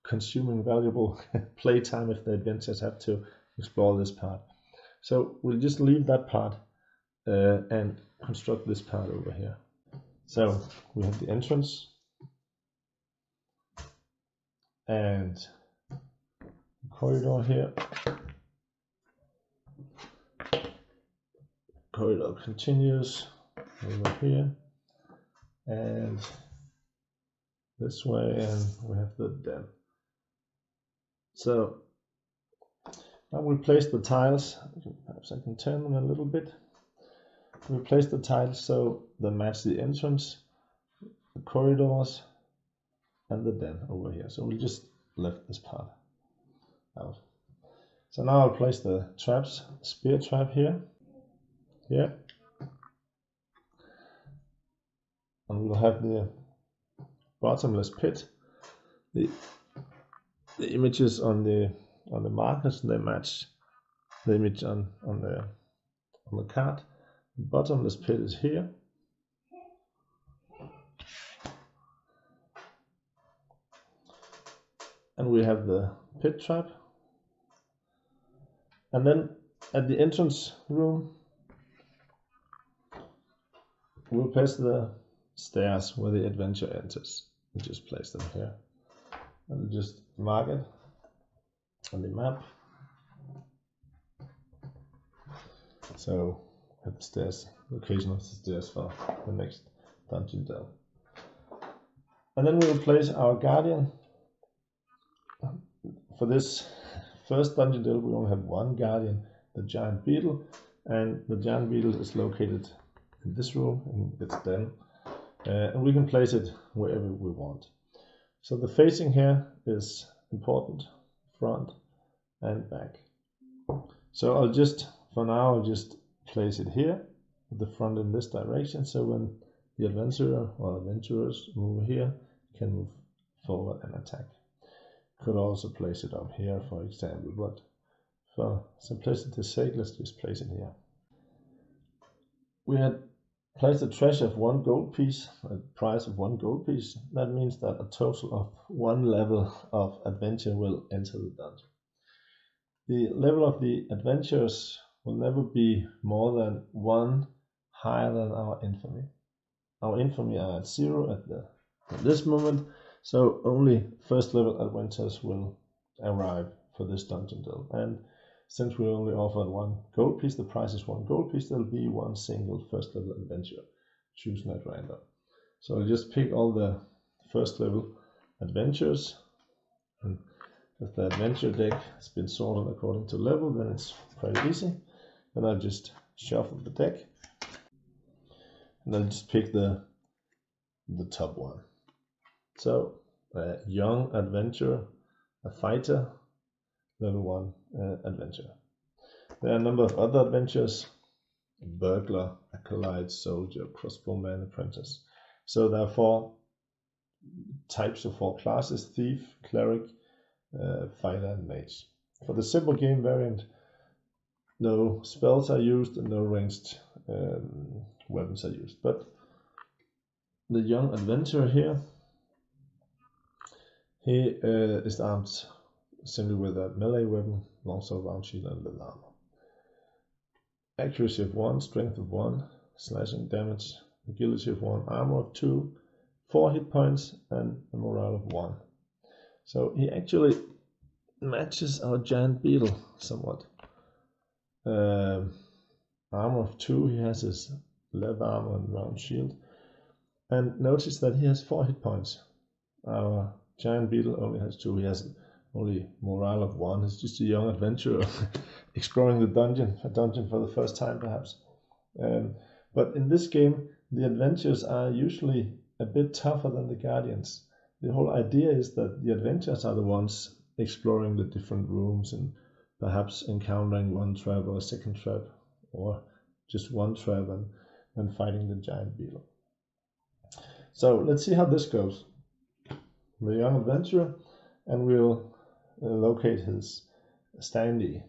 consuming valuable playtime if the adventurers have to explore this part. So we'll just leave that part and construct this part over here. So we have the entrance and the corridor here. Corridor continues over here and this way, and we have the den. So now we place the tiles. Perhaps I can turn them a little bit. We place the tiles so they match the entrance, the corridors, and the den over here. So we just left this part out. So now I'll place the traps, spear trap here, and we'll have the bottomless pit. The images on the markers, they match the image on the card. The bottomless pit is here. And we have the pit trap. And then at the entrance room, we'll place the stairs where the adventure enters. We'll just place them here. And we'll just mark it on the map. So at the stairs, location of the stairs for the next Dungeon Delve. And then we'll place our guardian. For this first Dungeon Delve, we only have 1 guardian, the giant beetle, and the giant beetle is located in this room, in its den, and we can place it wherever we want. So the facing here is important, front and back. So I'll just, for now, I'll just place it here, with the front in this direction, so when the adventurer or adventurers move here, can move forward and attack. Could also place it up here, for example, but for simplicity's sake, let's just place it here. We had placed a treasure of 1 gold piece, a price of 1 gold piece. That means that a total of 1 level of adventure will enter the dungeon. The level of the adventurers will never be more than 1 higher than our infamy. Our infamy are at 0 at this moment, so only first level adventurers will arrive for this Dungeon Delve. And since we only offered 1 gold piece, the price is 1 gold piece, there'll be 1 single first level adventure chosen at random. So I'll just pick all the first level adventures, and if the adventure deck has been sorted according to level, then it's pretty easy. Then I'll just shuffle the deck, and I'll just pick the top one. So a young adventurer, a fighter, level 1 adventure. There are a number of other adventures: a burglar, acolyte, soldier, crossbowman, apprentice. So there are 4 types of 4 classes: thief, cleric, fighter, and mage. For the simple game variant, no spells are used and no ranged weapons are used. But the young adventurer here, he is armed simply with a melee weapon, longsword, round shield, and leather armor. Accuracy of 1, strength of 1, slashing damage, agility of 1, armor of 2, 4 hit points, and a morale of 1. So he actually matches our giant beetle somewhat. Armor of 2, he has his leather armor and round shield. And notice that he has 4 hit points. Our giant beetle only has 2. He has only morale of 1. He's just a young adventurer exploring the dungeon, a dungeon for the first time perhaps. But in this game, the adventures are usually a bit tougher than the guardians. The whole idea is that the adventurers are the ones exploring the different rooms and perhaps encountering 1 trap or a second trap, or just 1 trap and fighting the giant beetle. So let's see how this goes. The young adventurer, and we'll locate his standee.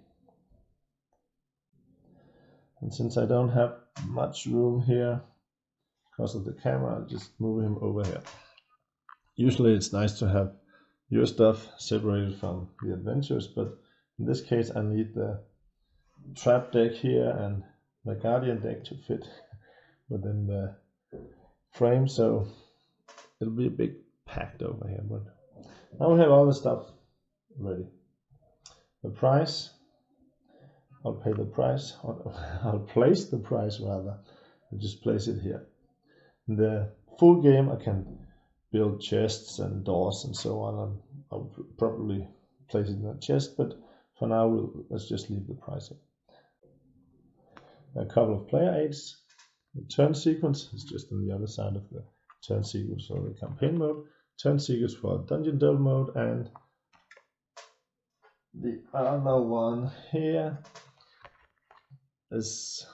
And since I don't have much room here because of the camera, I'll just move him over here. Usually it's nice to have your stuff separated from the adventures, but in this case I need the trap deck here and the guardian deck to fit within the frame, so it'll be a bit packed over here. But now we have all the stuff ready. The price, I'll pay the price, I'll place the price rather, I'll just place it here. In the full game I can build chests and doors and so on. I'll probably place it in a chest, but for now let's just leave the price in. A couple of player aids. The turn sequence is just on the other side of the turn sequence for the campaign mode, turn sequence for Dungeon Delve mode, and the other one here is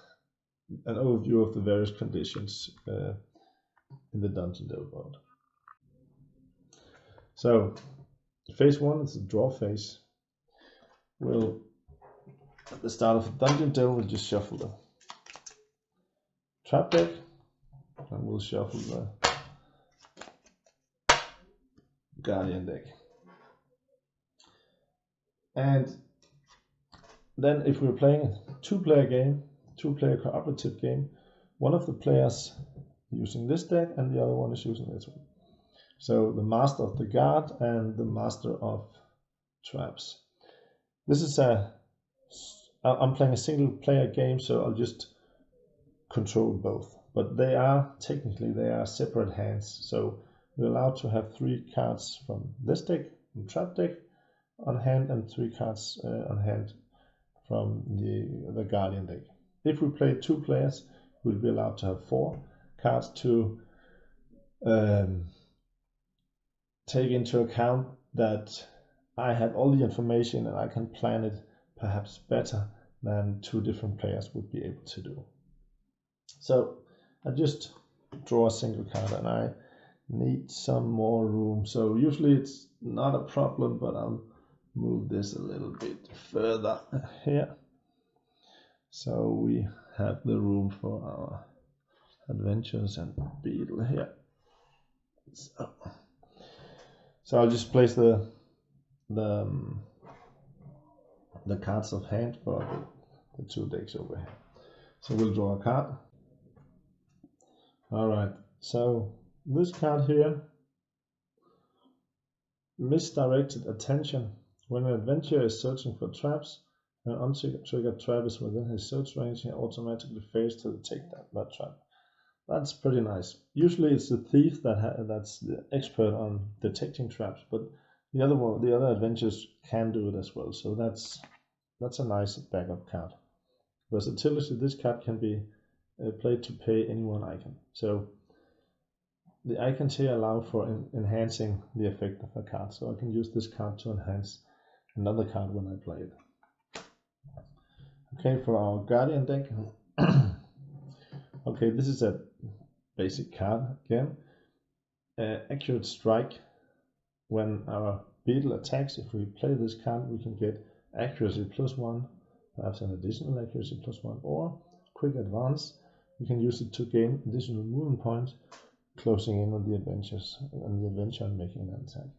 an overview of the various conditions in the Dungeon Delve mode. So phase 1 is the draw phase. We'll, at the start of the Dungeon Delve, we'll just shuffle the trap deck, and we'll shuffle the guardian deck. And then if we're playing a 2-player game, 2-player cooperative game, one of the players using this deck and the other one is using this one. So the master of the guard and the master of traps. This is I'm playing a single player game, so I'll just control both. But they are separate hands. So we're allowed to have 3 cards from this deck, from trap deck, on hand, and 3 cards on hand from the guardian deck. If we play 2 players, we'll be allowed to have 4 cards to take into account that I have all the information and I can plan it perhaps better than 2 different players would be able to do. So I just draw a single card and I need some more room. So usually it's not a problem, but I'll move this a little bit further here. So we have the room for our adventures and beetle here. So I'll just place the cards of hand for the 2 decks over here. So we'll draw a card. Alright, so this card here, misdirected attention. When an adventurer is searching for traps, An untriggered trap is within his search range, he automatically fails to detect that trap. That's pretty nice. Usually it's the thief that's the expert on detecting traps, but the other adventurers can do it as well. So that's a nice backup card. Versatility: this card can be played to pay any one icon. So the icons here allow for enhancing the effect of a card. So I can use this card to enhance another card when I play it. Okay, for our Guardian deck. Okay, this is a basic card again. Accurate strike. When our beetle attacks, if we play this card, we can get accuracy +1, perhaps an additional accuracy +1, or quick advance. We can use it to gain additional movement points, closing in on the adventure and making an attack.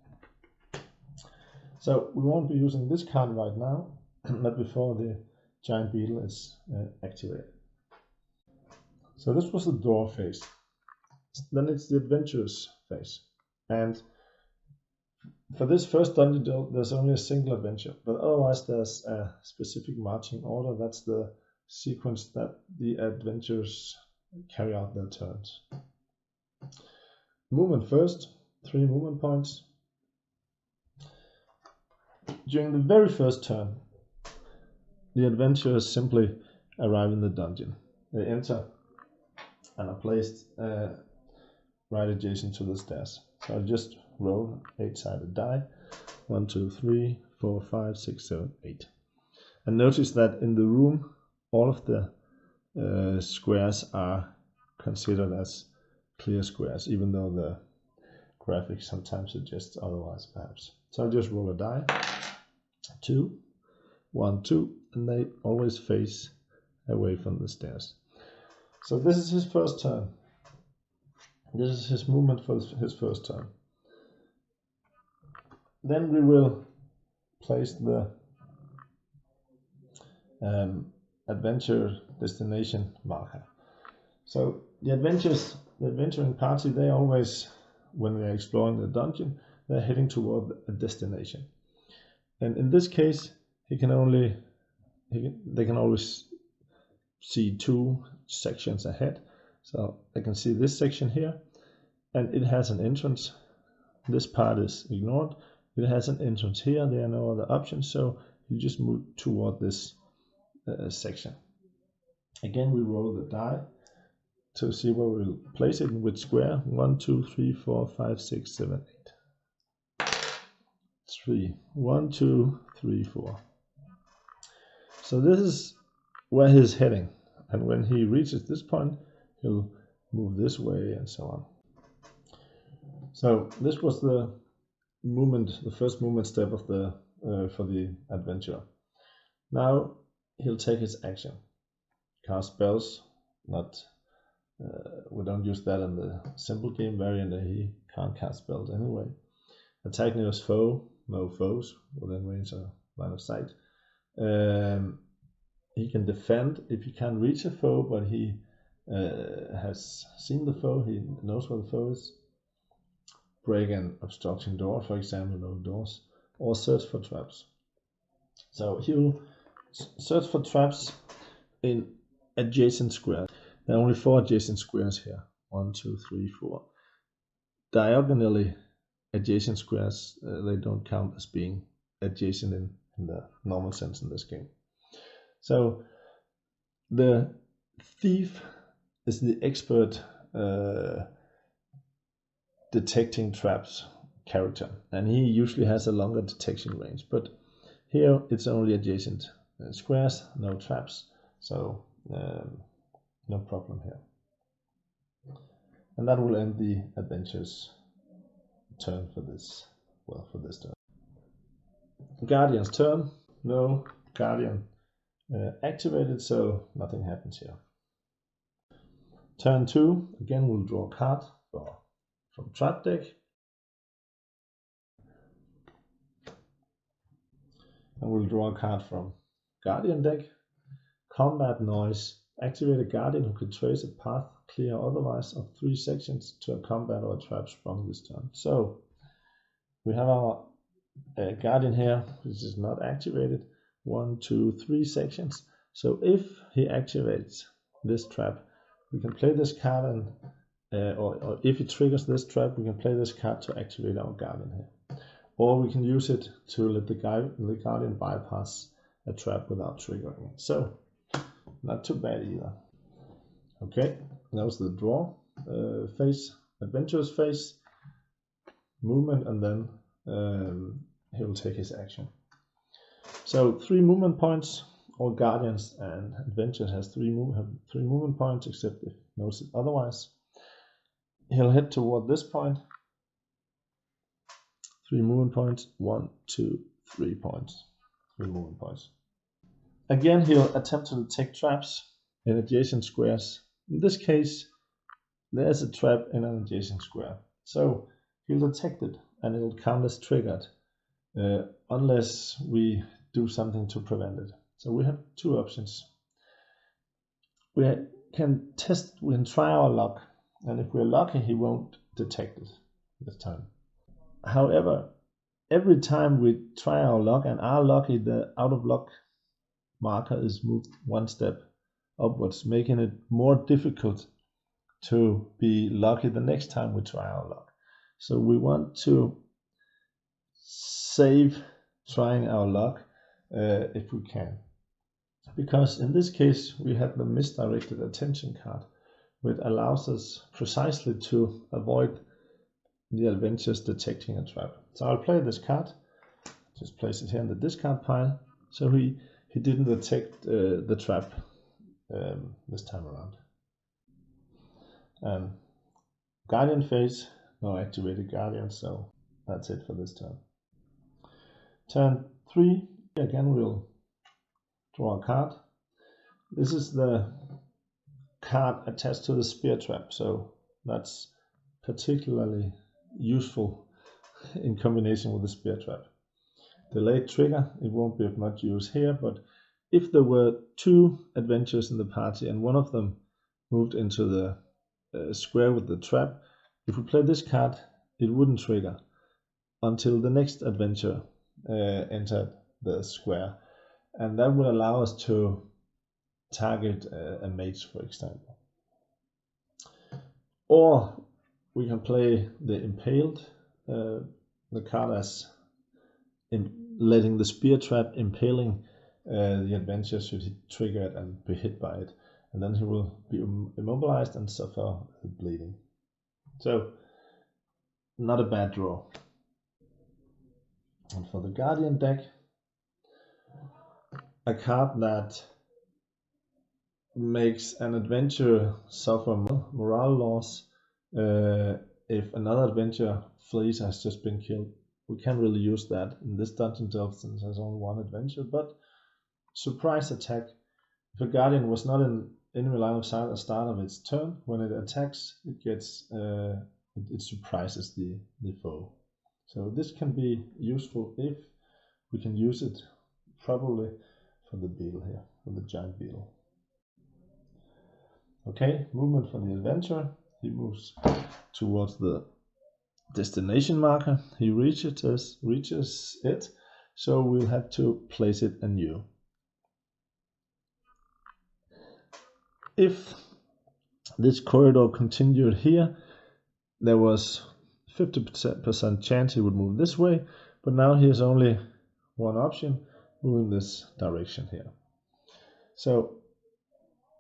So we won't be using this card right now, but before the giant beetle is activated. So this was the draw phase. Then it's the adventurous phase. And for this first dungeon, there's only a single adventure, but otherwise there's a specific marching order. That's the sequence that the adventurers carry out their turns. Movement first, 3 movement points. During the very first turn, the adventurers simply arrive in the dungeon. They enter and are placed right adjacent to the stairs. So I'll just roll 8-sided die. 1, 2, 3, 4, 5, 6, 7, 8. And notice that in the room, all of the squares are considered as clear squares, even though the graphics sometimes suggests otherwise, perhaps. So I'll just roll a die. 2, 1, 2, and they always face away from the stairs. So this is his first turn. This is his movement for his first turn. Then we will place the adventure destination marker. So the adventuring party, they always, when they're exploring the dungeon, they're heading toward a destination. And in this case, they can always see 2 sections ahead. So I can see this section here, and it has an entrance. This part is ignored. It has an entrance here. There are no other options, so you just move toward this section. Again, we roll the die to see where we'll place it, in which square. 1, 2, 3, 4, 5, 6, 7, 8. 3. 1, 2, 3, 4. So this is where he's heading, and when he reaches this point, he'll move this way and so on. So this was the first movement step of the for the adventurer. Now he'll take his action. Cast spells. We don't use that in the simple game variant. He can't cast spells anyway. Attack nearest foe. No foes within range or line of sight. He can defend if he can't reach a foe, but he has seen the foe. He knows where the foe is. Break an obstruction door, for example, no doors, or search for traps. So he'll search for traps in adjacent squares. There are only 4 adjacent squares here. 1, 2, 3, 4. Diagonally adjacent squares, they don't count as being adjacent in the normal sense in this game. So the thief is the expert detecting traps character, and he usually has a longer detection range, but here it's only adjacent squares, no traps, so no problem here. And that will end the adventure's turn for this turn. Guardian's turn. No Guardian activated, so nothing happens here. Turn 2, again we'll draw a card from trap deck. And we'll draw a card from Guardian deck. Combat noise. Activate a Guardian who can trace a path, clear or otherwise, of 3 sections to a combat or a trap sprung this turn. So we have our Guardian here, which is not activated. 1, 2, 3 sections. So if he activates this trap, we can play this card, and or if he triggers this trap, we can play this card to activate our Guardian here. Or we can use it to let the Guardian bypass a trap without triggering it. So not too bad either. Okay, that was the draw phase, adventurous phase, movement, and then he will take his action. So 3 movement points. All Guardians and Adventures have 3 movement points, except if noted otherwise. He'll head toward this point. 3 movement points. 1, 2, 3 points. 3 movement points. Again, he'll attempt to detect traps in adjacent squares. In this case, there's a trap in an adjacent square. So he'll detect it, and it will count as triggered unless we do something to prevent it. So we have 2 options. We can try our luck, and if we're lucky, he won't detect it this time. However, every time we try our luck and are lucky, the out of luck marker is moved 1 step upwards, making it more difficult to be lucky the next time we try our luck. So we want to save trying our luck if we can. Because in this case we have the misdirected attention card, which allows us precisely to avoid the adventures detecting a trap. So I'll play this card, just place it here in the discard pile, so he didn't detect the trap this time around. Guardian phase, no activated Guardian, so that's it for this turn. Turn 3, again we'll draw a card. This is the card attached to the spear trap, so that's particularly useful in combination with the spear trap. Delayed trigger, it won't be of much use here, but if there were 2 adventures in the party and one of them moved into the square with the trap, if we play this card, it wouldn't trigger until the next adventure entered the square, and that would allow us to target a mage, for example. Or we can play the impaled, the card as letting the spear trap impaling the adventure should he trigger it and be hit by it, and then he will be immobilized and suffer bleeding. So not a bad draw. And for the Guardian deck, a card that makes an adventurer suffer morale loss if another adventurer flees has just been killed. We can't really use that in this dungeon since there's only 1 adventure, but surprise attack. If a Guardian was not in enemy line of sight at the start of its turn, when it attacks, it gets it surprises the foe. So this can be useful if we can use it probably for the beetle here, for the giant beetle. Okay, movement for the adventurer. He moves towards the destination marker. He reaches it, so we'll have to place it anew. If this corridor continued here, there was 50% chance he would move this way, but now he has only 1 option, moving this direction here. So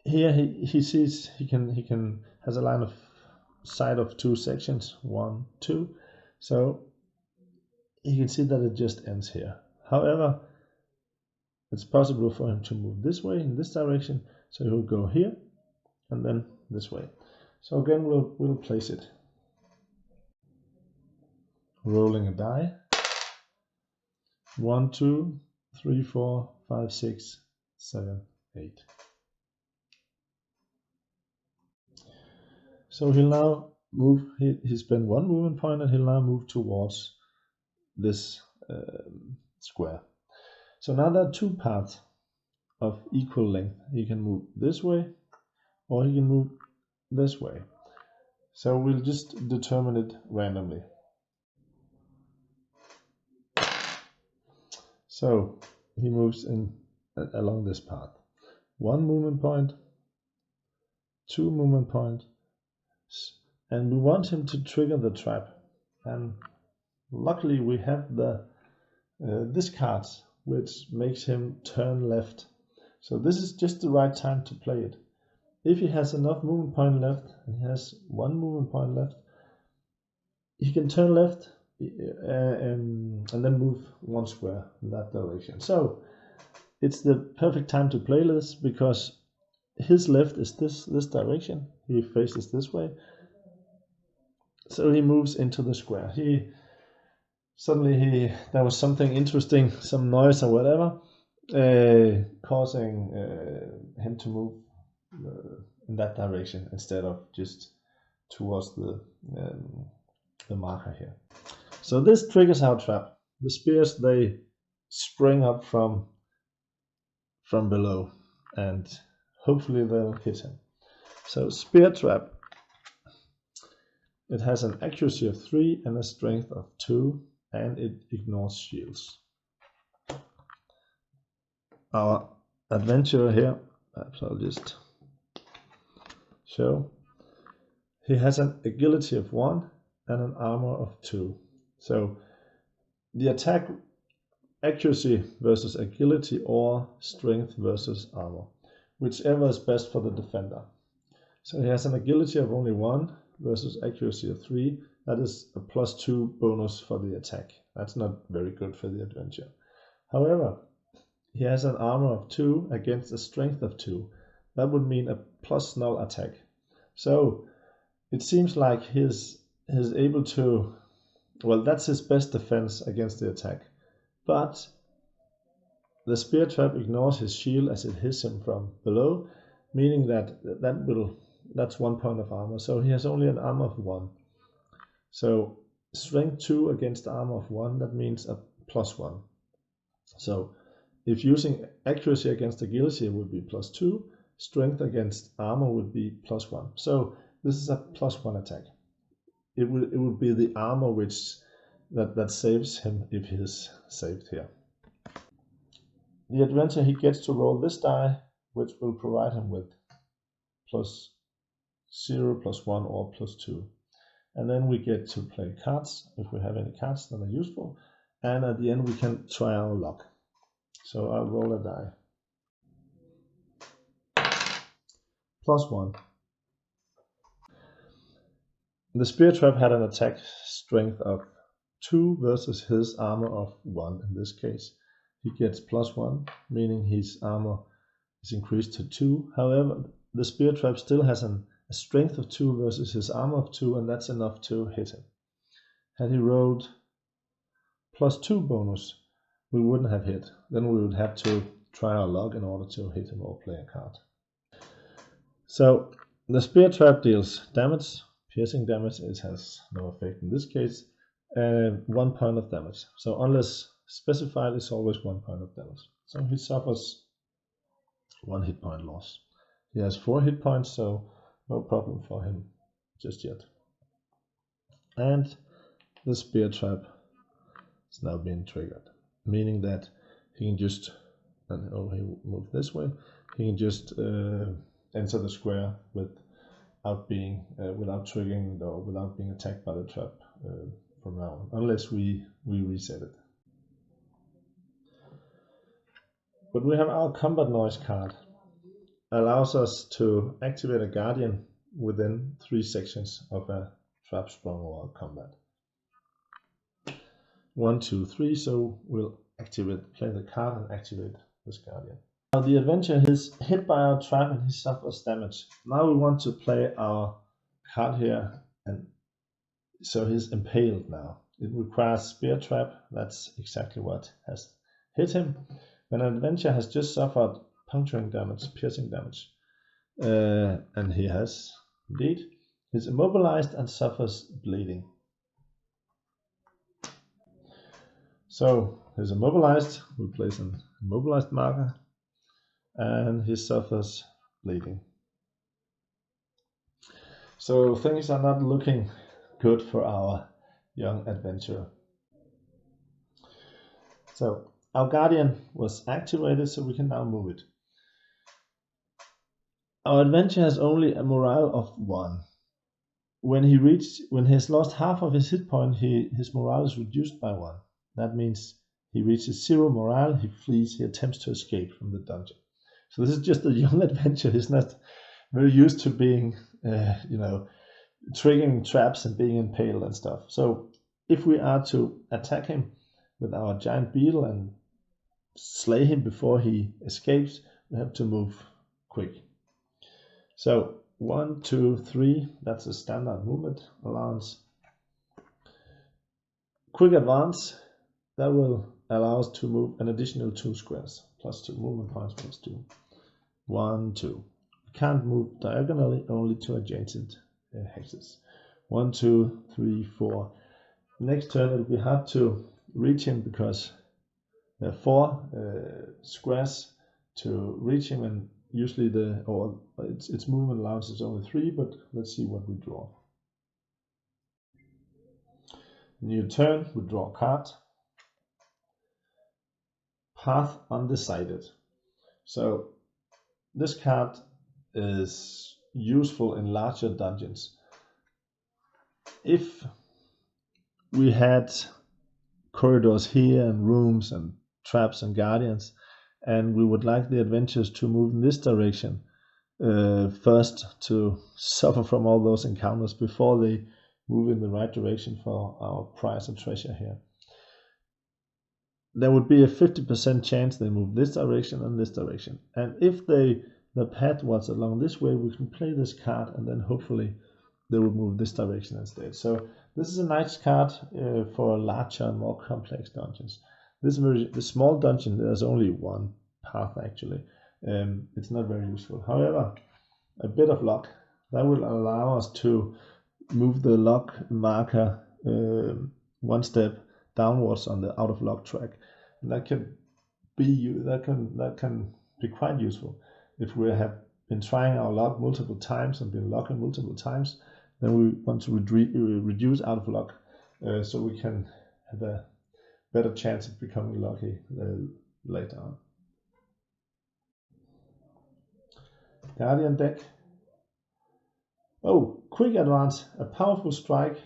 here he sees he has a line of sight of 2 sections, 1, 2, so he can see that it just ends here. However, it's possible for him to move this way in this direction, so he'll go here and then this way. So again we'll place it. Rolling a die. 1, 2, 3, 4, 5, 6, 7, 8. So he'll now move, he spent 1 movement point, and he'll now move towards this square. So now there are 2 paths of equal length. He can move this way, or he can move this way. So we'll just determine it randomly. So he moves in along this path. 1 movement point, 2 movement point, and we want him to trigger the trap. And luckily we have the this card, which makes him turn left. So this is just the right time to play it. If he has enough movement point left, and he has 1 movement point left, he can turn left and then move 1 square in that direction. So it's the perfect time to play this, because his left is this direction. He faces this way. So he moves into the square. Suddenly there was something interesting, some noise or whatever, causing him to move in that direction instead of just towards the marker here. So this triggers our trap. The spears, they spring up from below, and hopefully they'll hit him. So spear trap. It has an accuracy of 3 and a strength of 2, and it ignores shields. Our adventurer here, perhaps I'll just show, he has an agility of 1 and an armor of 2. So the attack accuracy versus agility, or strength versus armor, whichever is best for the defender. So he has an agility of only 1 versus accuracy of 3. That is a +2 bonus for the attack. That's not very good for the adventure. However, he has an armor of 2 against a strength of 2. That would mean a +0 attack. So it seems like he's able to, well, that's his best defense against the attack. But the spear trap ignores his shield as it hits him from below, meaning that's 1 point of armor. So he has only an armor of 1. So strength 2 against armor of 1, that means a +1. So if using accuracy against agility, it would be +2. Strength against armor would be +1. So this is a +1 attack. It would be the armor that saves him if he is saved here. The adventurer, he gets to roll this die, which will provide him with +0, +1, or +2. And then we get to play cards, if we have any cards that are useful. And at the end we can try our luck. So I'll roll a die. +1. The spear trap had an attack strength of 2 versus his armor of 1 in this case. He gets +1, meaning his armor is increased to 2. However, the spear trap still has a strength of 2 versus his armor of 2, and that's enough to hit him. Had he rolled +2 bonus, we wouldn't have hit. Then we would have to try our luck in order to hit him or play a card. So the spear trap deals damage, piercing damage. It has no effect in this case. 1 point of damage. So unless specified, it's always 1 point of damage. So he suffers 1 hit point loss. He has 4 hit points, so no problem for him just yet. And the spear trap is now being triggered, meaning that he can just, and he moved this way, he can just enter the square without triggering or without being attacked by the trap from now on, unless we reset it. But we have our combat noise card. Allows us to activate a guardian within 3 sections of a trap sprung or combat. 1, 2, 3. So we'll play the card and activate this guardian. Now the adventurer is hit by our trap and he suffers damage. Now we want to play our card here, and so he's impaled now. It requires spear trap. That's exactly what has hit him. When an adventurer has just suffered puncturing damage, piercing damage, and he has indeed, he's immobilized and suffers bleeding. So he's immobilized. We place an immobilized marker, and he suffers bleeding. So things are not looking good for our young adventurer. So Our guardian was activated, so we can now move it. Our adventure has only a morale of 1. When he has lost half of his hit point, his morale is reduced by 1. That means he reaches 0 morale, he flees, he attempts to escape from the dungeon. So this is just a young adventure. He's not very used to being, triggering traps and being impaled and stuff. So if we are to attack him with our giant beetle and slay him before he escapes, we have to move quick. So 1, 2, 3, that's a standard movement allowance. Quick advance, that will allow us to move an additional 2 squares, plus 2 movement points, plus 2. 1, 2. We can't move diagonally, only to adjacent hexes. 1, 2, 3, 4. Next turn it'll be hard to reach him because there are 4 squares to reach him, and usually its movement allowance is only 3, but let's see what we draw. New turn, we draw a card. Path undecided. So this card is useful in larger dungeons. If we had corridors here and rooms and traps and guardians, and we would like the adventurers to move in this direction first, to suffer from all those encounters before they move in the right direction for our prize and treasure here, there would be a 50% chance they move this direction and this direction. And if the path was along this way, we can play this card, and then hopefully they will move this direction instead. So this is a nice card for larger and more complex dungeons. The small dungeon, there's only 1 path actually. It's not very useful. However, a bit of luck, that will allow us to move the luck marker 1 step downwards on the out of luck track. And that can be quite useful. If we have been trying our luck multiple times and been lucky multiple times, then we want to reduce out of luck so we can have a better chance of becoming lucky later on. Guardian deck. Oh, quick advance. A powerful strike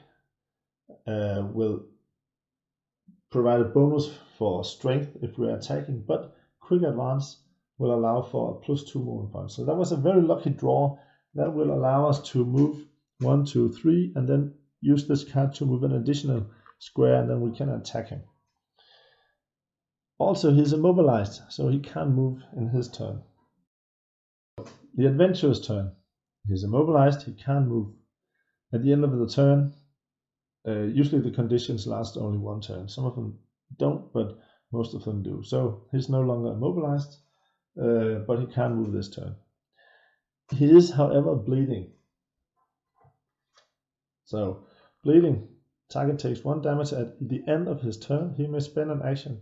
will provide a bonus for strength if we're attacking, but quick advance will allow for a +2 movement points. So that was a very lucky draw. That will allow us to move 1, 2, 3, and then use this card to move an additional square, and then we can attack him. Also, he's immobilized, so he can't move in his turn. The adventurer's turn. He's immobilized, he can't move. At the end of the turn, usually the conditions last only 1 turn. Some of them don't, but most of them do. So he's no longer immobilized, but he can't move this turn. He is, however, bleeding. So bleeding, target takes 1 damage at the end of his turn. He may spend an action,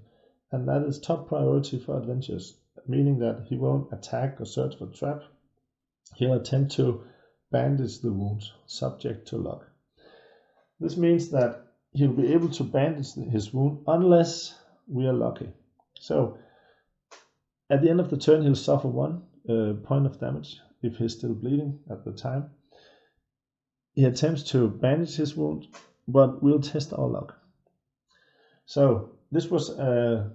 and that is top priority for adventurers, meaning that he won't attack or search for trap. He'll attempt to bandage the wounds, subject to luck. This means that he'll be able to bandage his wound unless we are lucky. So at the end of the turn, he'll suffer 1 point of damage if he's still bleeding at the time. He attempts to bandage his wound, but we'll test our luck. So this was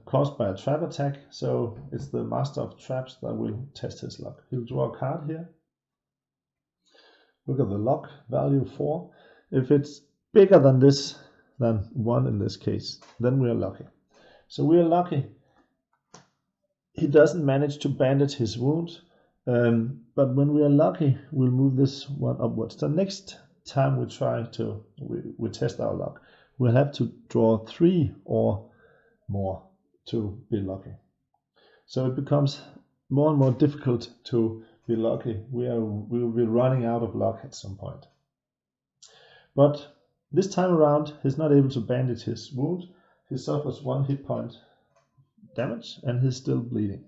caused by a trap attack, so it's the master of traps that will test his luck. He'll draw a card here. Look at the luck value 4. If it's bigger than this, than 1 in this case, then we are lucky. So we are lucky. He doesn't manage to bandage his wound, but when we are lucky, we'll move this 1 upwards. The next time we test our luck, we'll have to draw 3 or more to be lucky. So it becomes more and more difficult to be lucky. We will be running out of luck at some point. But this time around, he's not able to bandage his wound. He suffers 1 hit point damage, and he's still bleeding.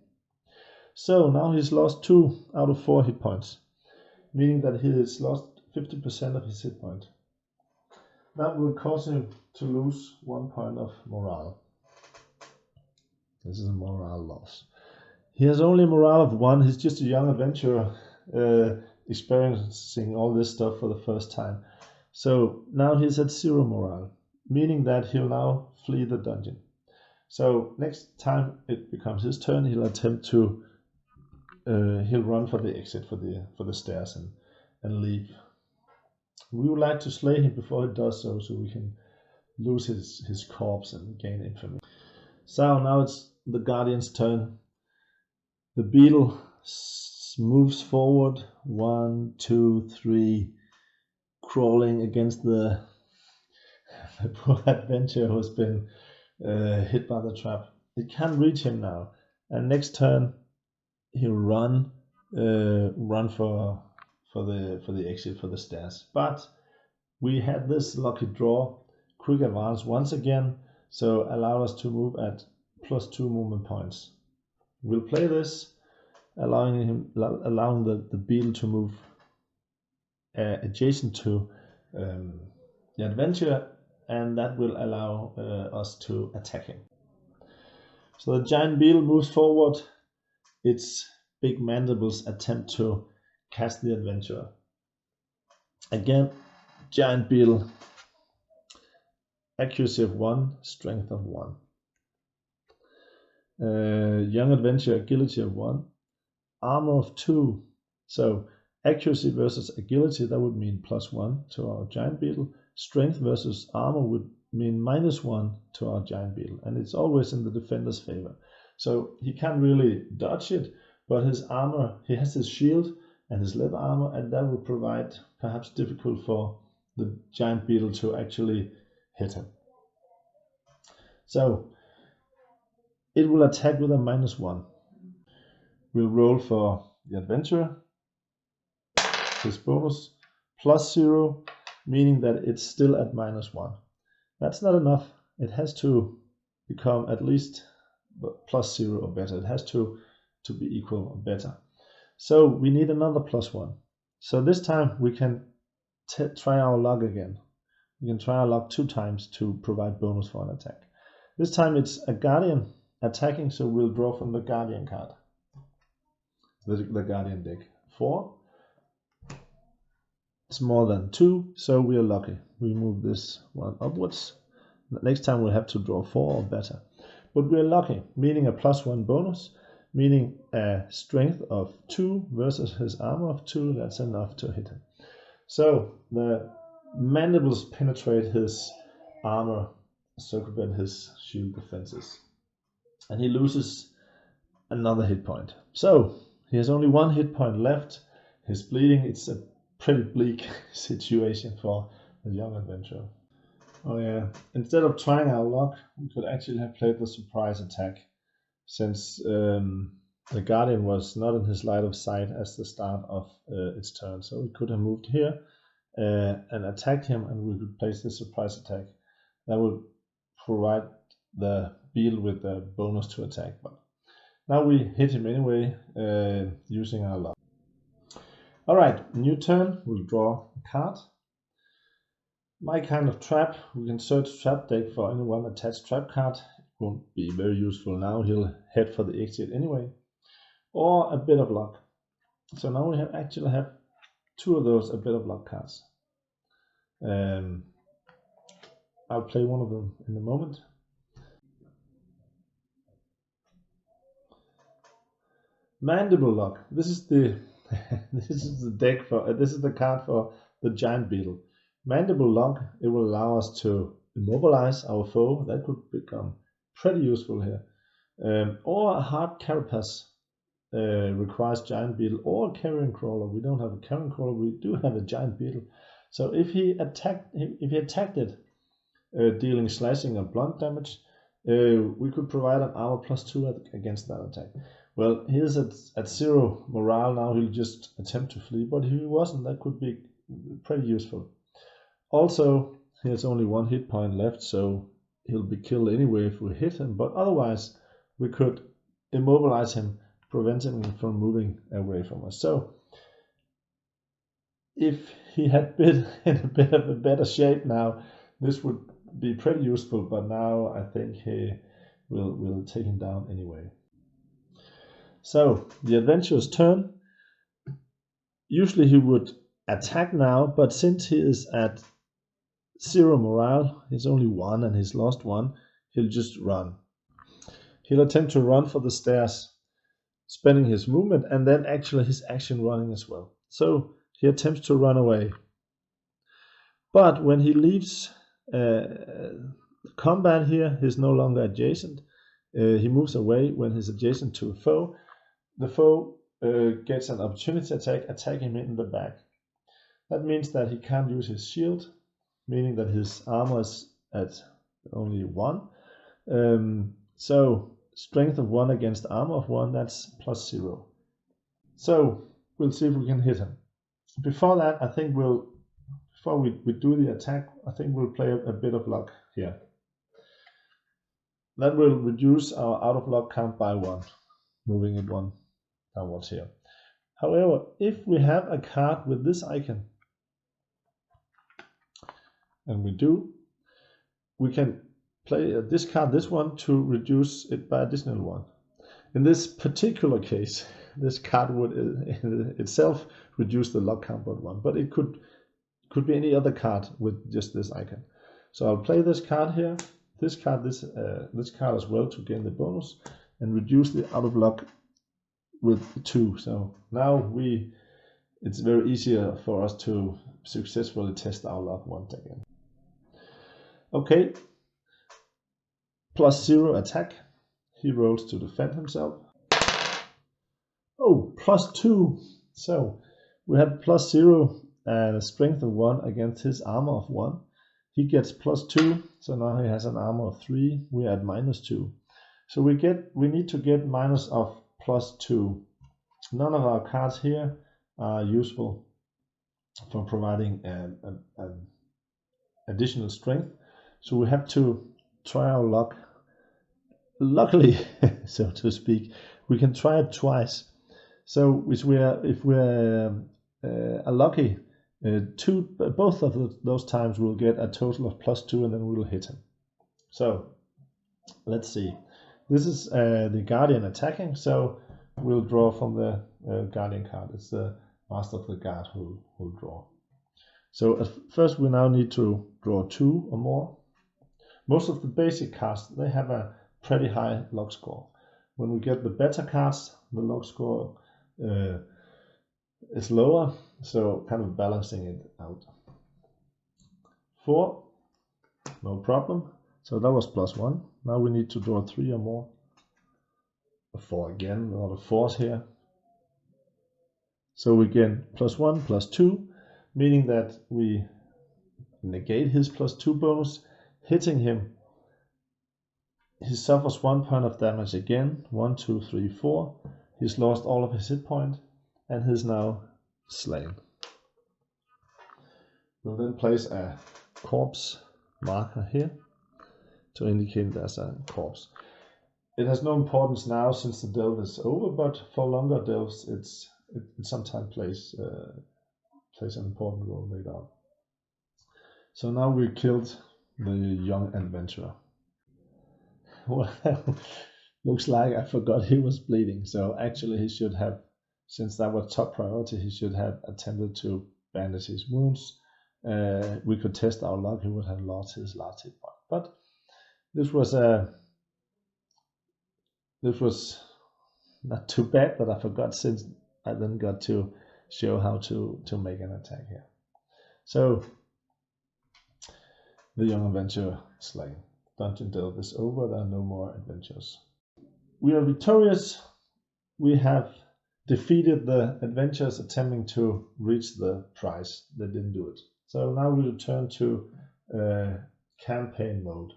So now he's lost 2 out of 4 hit points, meaning that he has lost 50% of his hit point. That will cause him to lose 1 point of morale. This is a morale loss. He has only a morale of 1. He's just a young adventurer experiencing all this stuff for the first time. So now he's at 0 morale, meaning that he'll now flee the dungeon. So next time it becomes his turn, he'll attempt to he'll run for the exit for the stairs and leave. We would like to slay him before he does so we can lose his corpse and gain infamy. So now it's the Guardian's turn. The beetle moves forward, 1, 2, 3, crawling against the poor adventurer who's been hit by the trap. It can't reach him now, and next turn he'll run for the exit for the stairs. But we had this lucky draw, quick advance once again, so allowed us to move at +2 movement points. We'll play this, allowing the beetle to move adjacent to the adventurer, and that will allow us to attack him. So the giant beetle moves forward. Its big mandibles attempt to catch the adventurer. Again, giant beetle, accuracy of 1, strength of 1. Young adventurer, agility of 1, armor of 2. So accuracy versus agility, that would mean +1 to our giant beetle. Strength versus armor would mean -1 to our giant beetle, and it's always in the defender's favor. So he can't really dodge it, but his armor, he has his shield and his leather armor, and that will provide perhaps difficult for the giant beetle to actually hit him. So it will attack with a -1. We'll roll for the adventurer. His bonus +0, meaning that it's still at -1. That's not enough. It has to become at least +0 or better. It has to be equal or better. So we need another +1. So this time we can try our luck again. We can try our luck 2 times to provide bonus for an attack. This time it's a guardian attacking, so we'll draw from the guardian card. The guardian deck. 4. It's more than 2, so we are lucky. We move this one upwards. Next time we'll have to draw 4 or better. But we are lucky, meaning a +1 bonus, meaning a strength of 2 versus his armor of 2. That's enough to hit him. So the mandibles penetrate his armor, circumvent his shield defenses, and he loses another hit point. So he has only 1 hit point left. He's bleeding. It's a pretty bleak situation for a young adventurer. Oh yeah, instead of trying our luck, we could actually have played the surprise attack, since the guardian was not in his line of sight as the start of its turn. So we could have moved here and attacked him, and we could place the surprise attack. That would provide the beetle with the bonus to attack. But now we hit him anyway using our luck. Alright, new turn. We'll draw a card. My kind of trap. We can search trap deck for any one attached trap card. It won't be very useful now. He'll head for the exit anyway. Or a bit of luck. So now we actually have 2 of those a bit of luck cards. I'll play one of them in a moment. Mandible luck. This is the deck for this is the card for the giant beetle. Mandible lock, it will allow us to immobilize our foe. That could become pretty useful here. Or a hard carapace requires giant beetle, or a carrion crawler. We don't have a carrion crawler, we do have a giant beetle. So if he attacked it, dealing slashing or blunt damage, we could provide an armor +2 against that attack. Well, he is at 0 morale now. He'll just attempt to flee, but if he wasn't, that could be pretty useful. Also, he has only 1 hit point left, so he'll be killed anyway if we hit him, but otherwise we could immobilize him, prevent him from moving away from us. So if he had been in a bit of a better shape now, this would be pretty useful, but now I think will take him down anyway. So the adventurer's turn. Usually he would attack now, but since he is at 0 morale, he's only 1 and he's lost 1, he'll just run. He'll attempt to run for the stairs, spending his movement and then actually his action running as well. So he attempts to run away. But when he leaves combat here, he's no longer adjacent. He moves away when he's adjacent to a foe. The foe gets an opportunity attack, attack him in the back. That means that he can't use his shield, meaning that his armor is at only 1. So strength of 1 against armor of 1, that's +0. So we'll see if we can hit him. Before that, I think before we do the attack, I think we'll play a bit of luck here. That will reduce our out of luck count by 1, moving it 1 downwards here. However, if we have a card with this icon, and we do, we can discard this one to reduce it by additional 1. In this particular case, this card would itself reduce the luck count by 1, but it could be any other card with just this icon. So I'll play this card here, this card as well to gain the bonus, and reduce the out of luck with 2. So now it's very easier for us to successfully test our luck once again. Okay, +0 attack. He rolls to defend himself. Oh, +2. So we had +0 and a strength of 1 against his armor of 1. He gets +2, so now he has an armor of 3. We add -2. So we need to get minus of +2. None of our cards here are useful for providing an additional strength. So we have to try our luck. Luckily, so to speak, we can try it twice. So if we're lucky, both of those times we'll get a total of +2 and then we'll hit him. So let's see. This is the Guardian attacking, so we'll draw from the Guardian card. It's the Master of the Guard who will draw. So first we now need to draw 2 or more. Most of the basic cards, they have a pretty high luck score. When we get the better cards, the luck score is lower, so kind of balancing it out. 4, no problem. So that was +1. Now we need to draw 3 or more. 4 again, a lot of 4s here. So we get +1, +2, meaning that we negate his +2 bonus. Hitting him, he suffers 1 point of damage again. 1, 2, 3, 4. He's lost all of his hit point and he's now slain. We'll then place a corpse marker here to indicate there's a corpse. It has no importance now since the delve is over, but for longer delves it sometimes plays an important role later on. So now we killed the young adventurer. Well, looks like I forgot he was bleeding, so actually he should have, since that was top priority, he should have attempted to bandage his wounds. We could test our luck, he would have lost his last hit point. But this was not too bad that I forgot, since I then got to show how to make an attack here. So the young adventurer slain. Dungeon delve is over, there are no more adventures. We are victorious. We have defeated the adventurers attempting to reach the prize. They didn't do it. So now we return to campaign mode,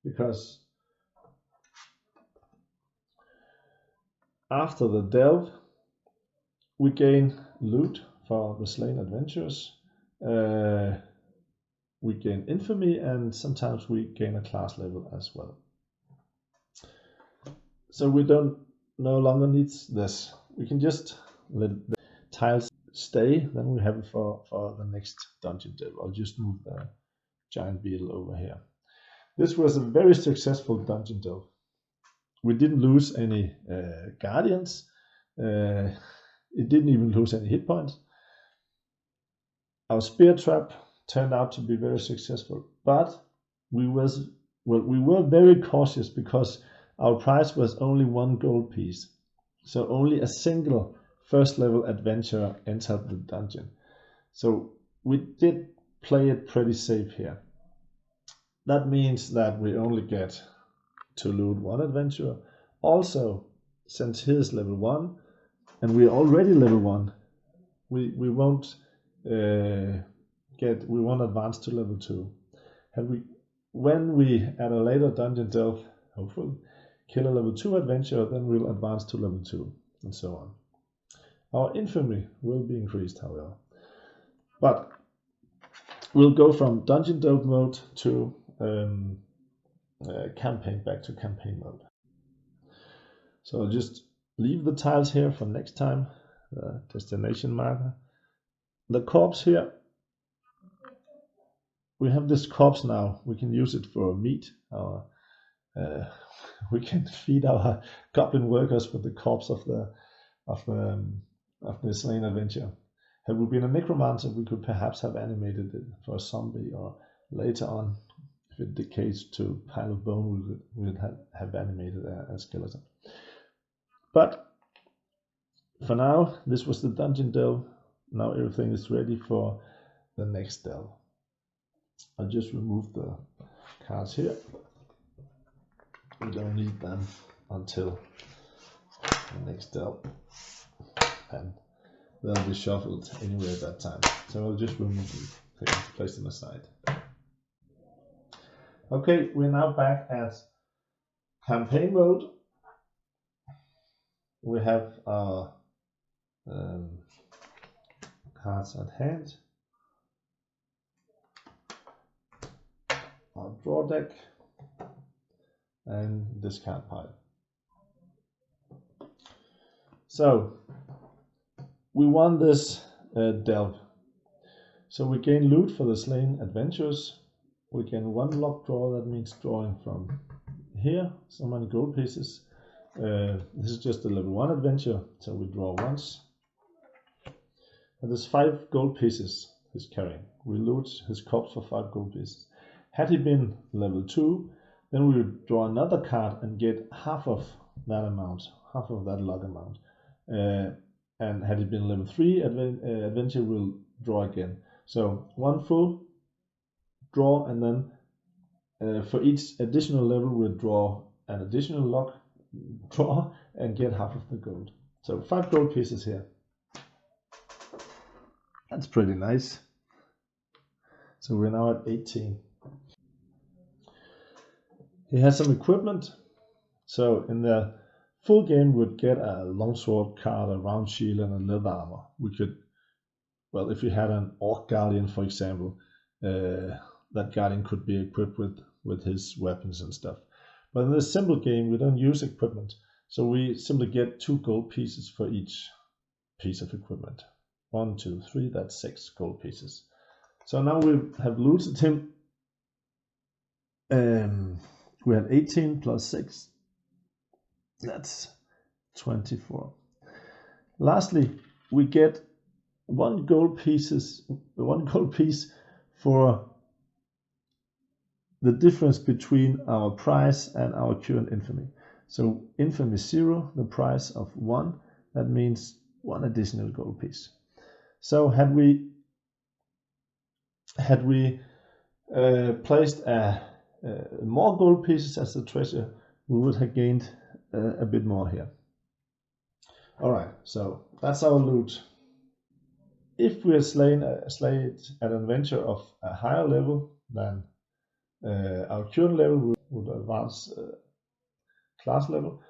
because after the delve we gain loot for the slain adventurers. We gain infamy, and sometimes we gain a class level as well. So we no longer need this. We can just let the tiles stay, then we have it for the next dungeon delve. I'll just move the giant beetle over here. This was a very successful dungeon delve. we didn't lose any guardians. It didn't even lose any hit points. Our spear trap turned out to be very successful, but we were very cautious because our prize was only 1 gold piece. So only a single first level adventurer entered the dungeon. So we did play it pretty safe here. That means that we only get to loot 1 adventurer. Also, since he is level 1 and we are already level 1, we won't advance to level 2. When we at a later dungeon delve, hopefully, kill a level 2 adventurer, then we'll advance to level 2 and so on. Our infamy will be increased, however. But we'll go from dungeon delve mode to back to campaign mode. So I'll just leave the tiles here for next time, the destination marker. The corpse here, we have this corpse now. We can use it for meat. We can feed our goblin workers with the corpse of the slain adventurer. Had we been a necromancer, we could perhaps have animated it for a zombie, or later on, if it decays to a pile of bone, we would have animated a skeleton. But for now, this was the dungeon delve. Now everything is ready for the next delve. I'll just remove the cards here. We don't need them until the next delve, and they'll be shuffled anyway at that time. So I'll just remove them, place them aside. Okay, we're now back at campaign mode. We have our cards at hand, our draw deck, and discard pile. So we won this delve. So we gain loot for the slain adventurers. We gain 1 lock draw. That means drawing from here so many gold pieces. This is just a level 1 adventure, so we draw once. And there's 5 gold pieces he's carrying. We loot his corpse for 5 gold pieces. Had he been level 2, then we would draw another card and get half of that amount, half of that luck amount. And had it been level 3 adventure, we'll draw again. So 1 full draw, and then for each additional level we'll draw an additional luck draw and get half of the gold. So 5 gold pieces here. That's pretty nice. So we're now at 18. He has some equipment. So in the full game we'd get a longsword card, a round shield, and a leather armor. We could, well, if you had an orc guardian, for example, that guardian could be equipped with his weapons and stuff. But in this simple game we don't use equipment, so we simply get 2 gold pieces for each piece of equipment. 1, 2, 3, that's 6 gold pieces. So now we have looted him. We have 18 plus 6. That's 24. Lastly, we get 1 gold piece for the difference between our price and our current infamy. So infamy 0, the price of 1, that means 1 additional gold piece. So had we placed more gold pieces as the treasure, we would have gained a bit more here. Alright, so that's our loot. If we are slayed at an adventure of a higher level than our current level, we would advance class level.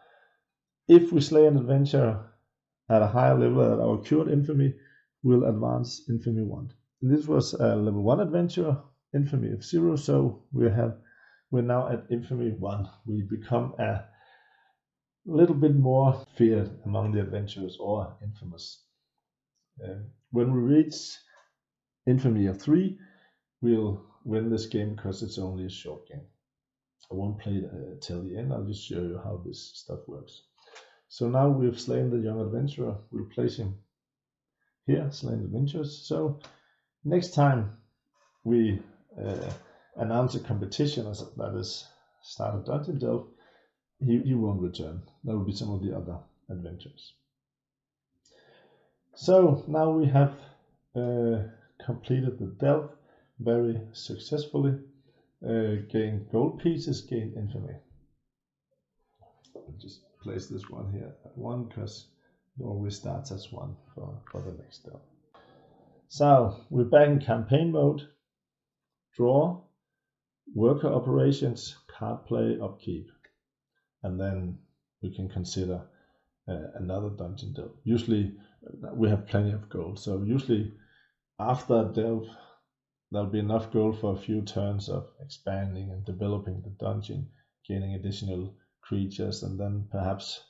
If we slay an adventure at a higher level at our current infamy, we'll advance infamy 1. And this was a level 1 adventure, infamy of 0, so we're now at infamy 1. We become a little bit more feared among the adventurers, or infamous. When we reach infamy of 3, we'll win this game because it's only a short game. I won't play it till the end. I'll just show you how this stuff works. So now we've slain the young adventurer. We'll place him here, slain adventurers. So next time we announce a competition, that is start a dungeon delve, he won't return. That will be some of the other adventures. So now we have completed the delve very successfully. Gained gold pieces, gained infamy. I'll just place this one here at 1 because it always starts as 1 for the next delve. So we're back in campaign mode. Draw, worker operations, card play, upkeep, and then we can consider another dungeon delve. Usually we have plenty of gold, so usually after a delve there'll be enough gold for a few turns of expanding and developing the dungeon, gaining additional creatures, and then perhaps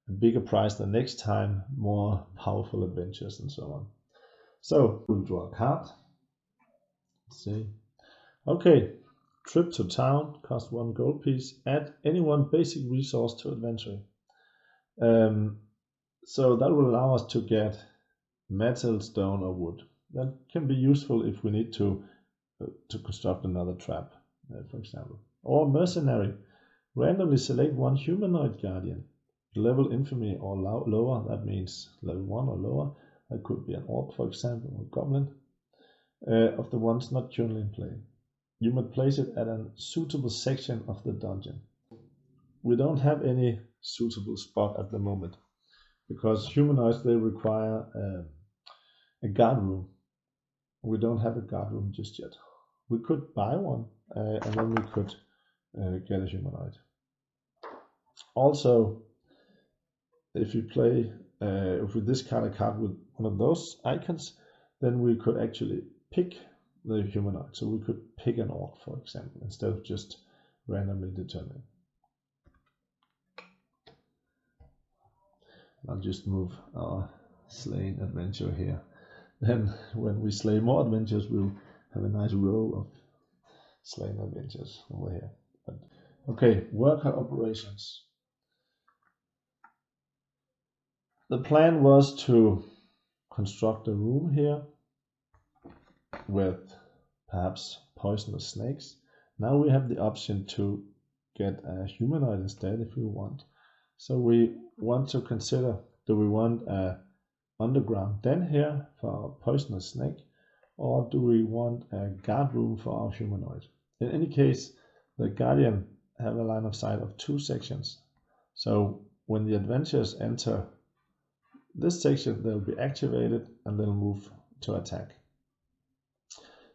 a bigger prize the next time, more powerful adventures and so on. So we'll draw a card. Let's see. Okay, trip to town, cost 1 gold piece, add any one basic resource to inventory. So that will allow us to get metal, stone, or wood. That can be useful if we need to construct another trap, for example. Or mercenary. Randomly select 1 humanoid guardian. Level infamy or lower, that means level 1 or lower. That could be an orc, for example, or goblin. Of the ones not currently in play. You might place it at a suitable section of the dungeon. We don't have any suitable spot at the moment, because humanoids, they require a guard room. We don't have a guard room just yet. We could buy one, and then we could get a humanoid. Also, if you play, if we discard a card with one of those icons, then we could actually pick the humanoid. So we could pick an orc, for example, instead of just randomly determining. I'll just move our slain adventure here. Then when we slay more adventures, we'll have a nice row of slain adventures over here. Okay, worker operations. The plan was to construct a room here with perhaps poisonous snakes. Now we have the option to get a humanoid instead if we want. So we want to consider, do we want a underground den here for our poisonous snake, or do we want a guard room for our humanoid? In any case, the guardian have a line of sight of 2 sections. So when the adventurers enter this section, they'll be activated and they'll move to attack.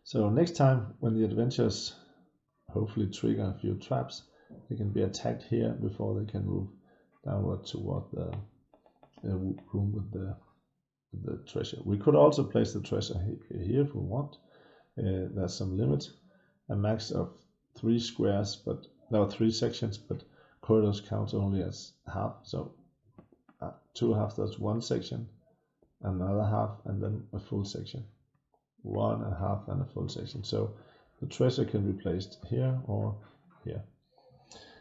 So next time when the adventurers hopefully trigger a few traps, they can be attacked here before they can move downward toward the room with the treasure. We could also place the treasure here if we want. There's some limit, a max of 3 squares, but there are 3 sections, but corridors count only as half. So 2 halves, that's 1 section, another half, and then a full section. 1 and a half and a full section. So the treasure can be placed here or here.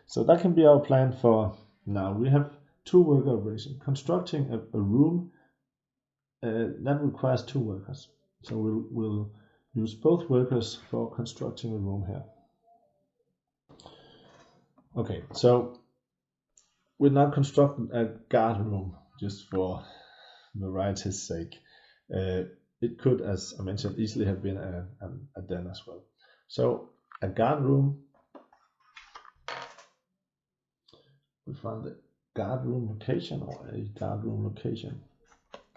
So that can be our plan for now. We have 2 worker operations. Constructing a room, that requires 2 workers. So we'll use both workers for constructing a room here. Okay, so we're now constructing a guard room just for variety's sake. It could, as I mentioned, easily have been a den as well. So a guard room, we found the guard room location, or a guard room location.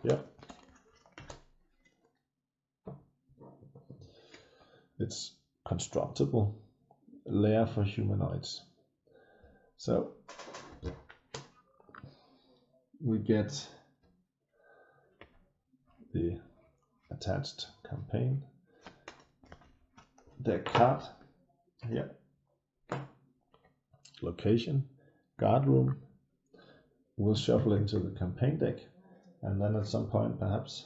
Yep. It's constructible, layer for humanoids. So we get the attached campaign deck card here, location, guard room. We'll shuffle into the campaign deck, and then at some point perhaps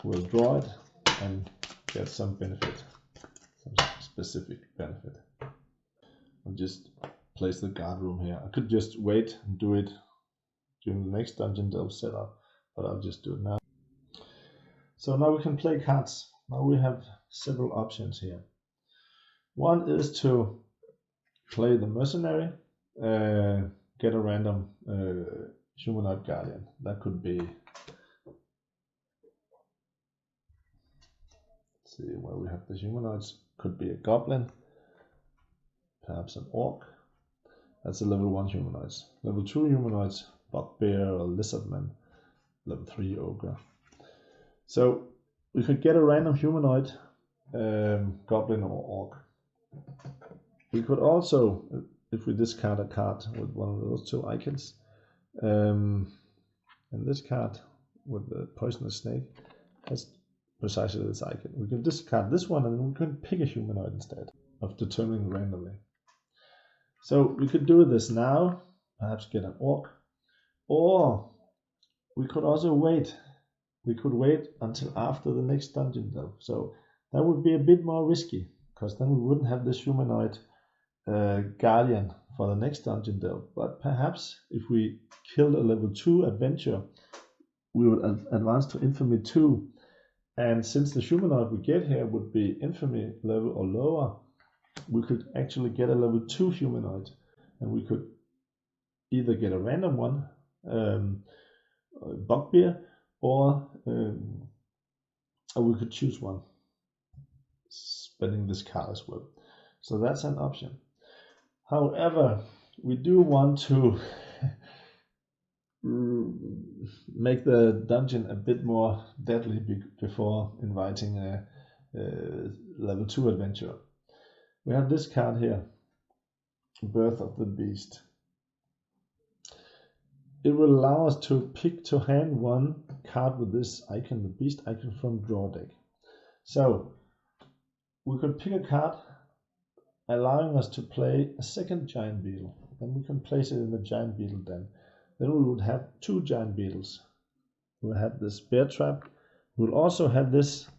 we'll draw it and get some benefit, some specific benefit. just place the guard room here. I could just wait and do it during the next dungeon delve setup, but I'll just do it now. So now we can play cards. Now we have several options here. One is to play the mercenary, get a random humanoid guardian. That could be, let's see where we have the humanoids, could be a goblin, perhaps an orc. That's a level 1 humanoids. Level 2 humanoids, bugbear or lizardman. Level 3 ogre. So we could get a random humanoid, goblin or orc. We could also, if we discard a card with one of those 2 icons, and this card with the poisonous snake has precisely this icon. We can discard this one and we can pick a humanoid instead of determining randomly. So we could do this now, perhaps get an orc, or we could also wait. We could wait until after the next dungeon delve. So that would be a bit more risky, because then we wouldn't have this humanoid guardian for the next dungeon delve. But perhaps if we killed a level 2 adventure, we would advance to infamy 2. And since the humanoid we get here would be infamy level or lower, we could actually get a level 2 humanoid, and we could either get a random one, bugbear, or we could choose one, spending this card as well. So that's an option. However, we do want to make the dungeon a bit more deadly before inviting a level 2 adventurer. We have this card here, Birth of the Beast. It will allow us to pick to hand one card with this icon, the beast icon, from draw deck. So we could pick a card allowing us to play a second giant beetle. Then we can place it in the giant beetle den. Then we would have 2 giant beetles. We'll have this bear trap. We'll also have this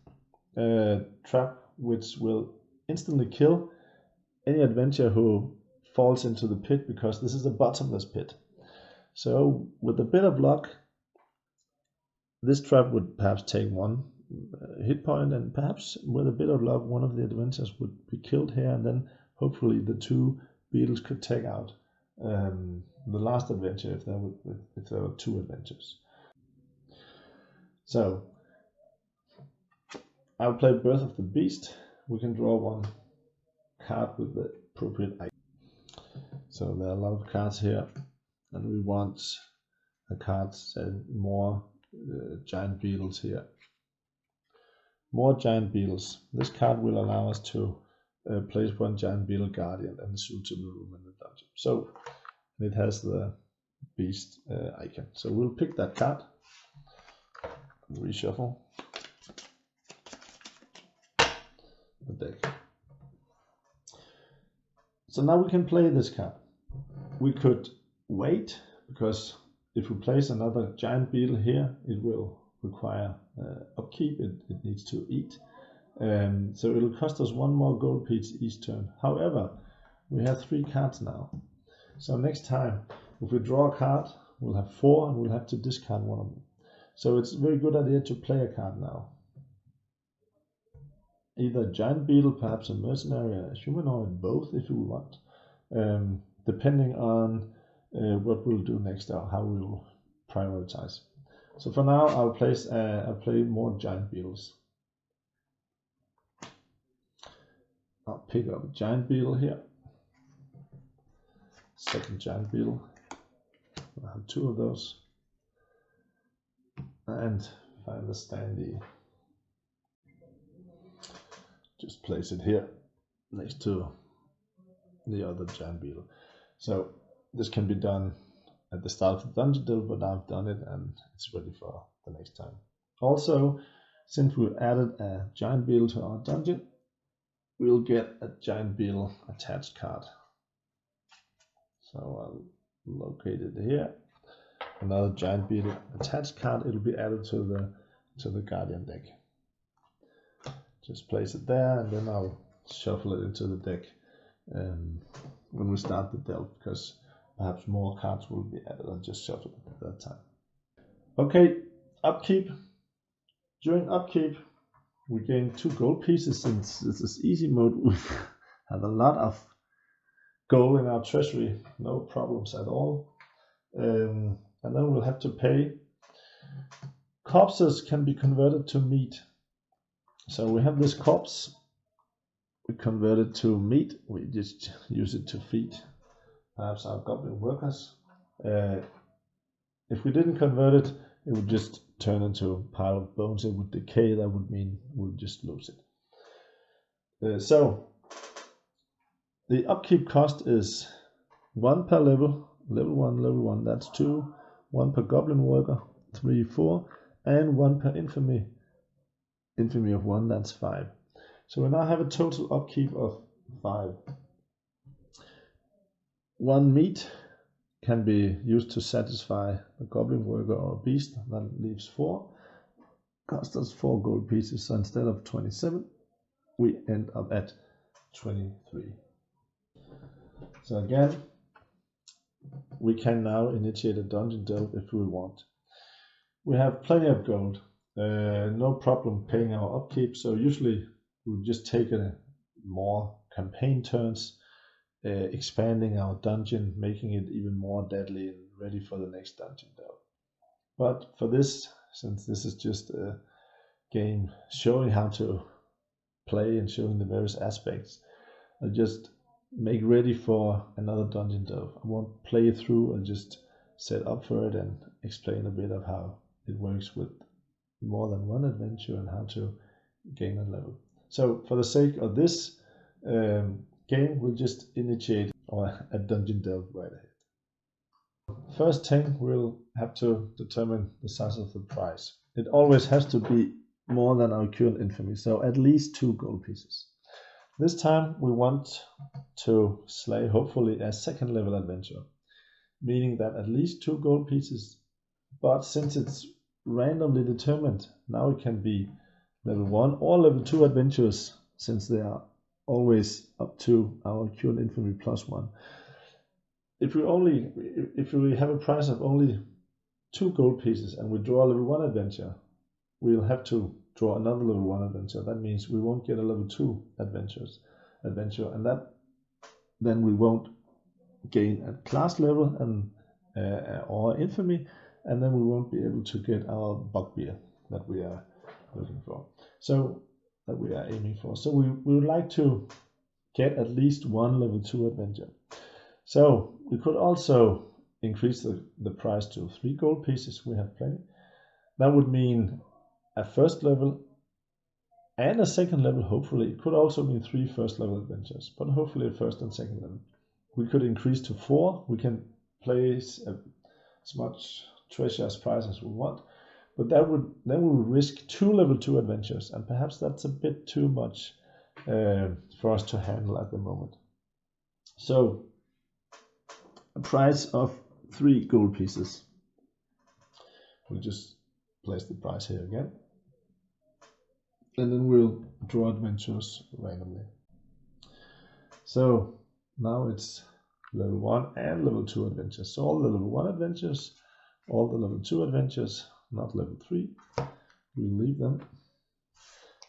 trap which will instantly kill any adventurer who falls into the pit, because this is a bottomless pit. So with a bit of luck, this trap would perhaps take 1 hit point, and perhaps with a bit of luck one of the adventurers would be killed here, and then hopefully the 2 beetles could take out the last adventure if there were 2 adventures. So I'll play Birth of the Beast. We can draw 1 card with the appropriate icon. So there are a lot of cards here, and we want a card saying more giant beetles here. More giant beetles. This card will allow us to place 1 giant beetle guardian in the suitable room in the dungeon. So it has the beast icon. So we'll pick that card, reshuffle the deck. So now we can play this card. We could wait, because if we place another giant beetle here, it will require upkeep. It needs to eat. So it'll cost us 1 more gold piece each turn. However, we have 3 cards now. So next time, if we draw a card, we'll have 4 and we'll have to discard 1 of them. So it's a very good idea to play a card now. Either a giant beetle, perhaps a mercenary, a humanoid, both if we want, depending on what we'll do next or how we will prioritize. So for now, I'll play more giant beetles. I'll pick up a giant beetle here. Second giant beetle. I have 2 of those. And find the standee. Just place it here next to the other giant beetle. So this can be done at the start of the dungeon delve, but I've done it and it's ready for the next time. Also, since we've added a giant beetle to our dungeon, we'll get a giant beetle attached card. So I'll locate it here. Another giant beetle attached card. It'll be added to the guardian deck. Just place it there, and then I'll shuffle it into the deck when we start the delve, because perhaps more cards will be added and just shuffled at that time. Okay, upkeep. During upkeep, we gain 2 gold pieces. Since this is easy mode, we have a lot of gold in our treasury, no problems at all. And then we'll have to pay. Corpses can be converted to meat. So we have this corpse, we convert it to meat, we just use it to feed perhaps our goblin workers. If we didn't convert it, it would just turn into a pile of bones. It would decay. That would mean we'll just lose it. So the upkeep cost is 1 per level. Level 1, that's 2. 1 per goblin worker, 3, 4, and 1 per infamy. Infamy of 1, that's 5. So we now have a total upkeep of 5. 1 meat can be used to satisfy a goblin worker or a beast. That leaves 4. Cost us 4 gold pieces. So instead of 27, we end up at 23. So again, we can now initiate a dungeon delve if we want. We have plenty of gold. No problem paying our upkeep. So usually we just take more campaign turns, expanding our dungeon, making it even more deadly and ready for the next dungeon delve. But for this, since this is just a game showing how to play and showing the various aspects, I'll just make ready for another dungeon delve. I won't play it through, I'll just set up for it and explain a bit of how it works with more than one adventure and how to gain a level. So for the sake of this game, we'll just initiate a dungeon delve right ahead. First thing, we'll have to determine the size of the prize. It always has to be more than our current infamy, so at least 2 gold pieces. This time we want to slay hopefully a 2nd level adventure, meaning that at least 2 gold pieces, but since it's randomly determined, now it can be level 1 or level 2 adventures, since they are always up to our current infamy +1. If we have a price of only 2 gold pieces and we draw a level 1 adventure, we'll have to draw another level 1 adventure. That means we won't get a level 2 adventure, and that then we won't gain a class level and or infamy, and then we won't be able to get our bugbear that we are looking for. So that we are aiming for. So we would like to get at least 1 level 2 adventure. So we could also increase the price to 3 gold pieces. We have plenty. That would mean a 1st level and a 2nd level. Hopefully it could also mean 3 1st level adventures, but hopefully a 1st and 2nd level. We could increase to 4. We can place as much treasure as prize as we want, but then we would risk 2 level 2 adventures, and perhaps that's a bit too much for us to handle at the moment. So a price of 3 gold pieces. We'll just place the price here again, and then we'll draw adventures randomly. So now it's level 1 and level 2 adventures. So all the level 1 adventures, all the level 2 adventures, not level 3. We'll leave them.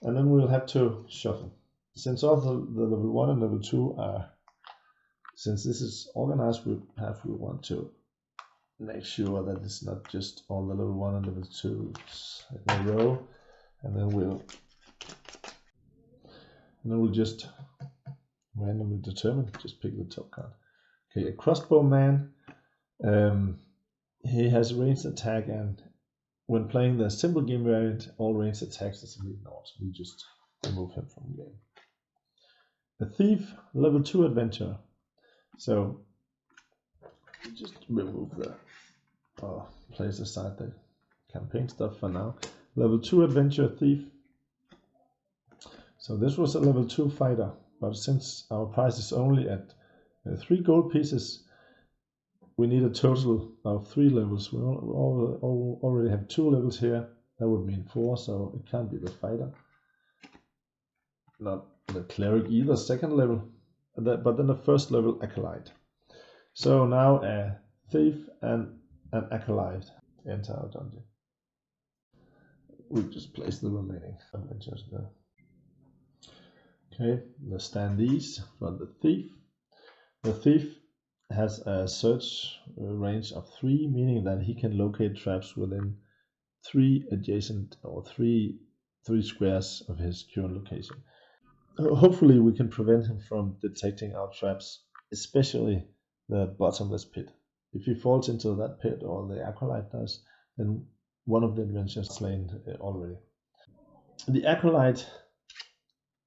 And then we'll have to shuffle. Since all the level 1 and level 2 are, since this is organized, we want to make sure that it's not just all the level 1 and level 2 in a row. And then we'll just randomly determine, just pick the top card. Okay, a crossbow man. He has ranged attack, and when playing the simple game variant, all ranged attacks are ignored. So we just remove him from the game. A thief, level 2 adventure. So just remove the place aside the campaign stuff for now. Level 2 adventure thief. So this was a level 2 fighter, but since our price is only at 3 gold pieces, we need a total of 3 levels. We already have 2 levels here. That would mean 4, so it can't be the fighter. Not the cleric either, 2nd level. but then a first level acolyte. So now a thief and an acolyte enter our dungeon. We'll just place the remaining adventures there. Okay, the standees for the thief. The thief has a search range of 3, meaning that he can locate traps within 3 adjacent or 3 squares of his current location. Hopefully we can prevent him from detecting our traps, especially the bottomless pit. If he falls into that pit, or the acolyte does, then one of the adventures slain already. The acolyte,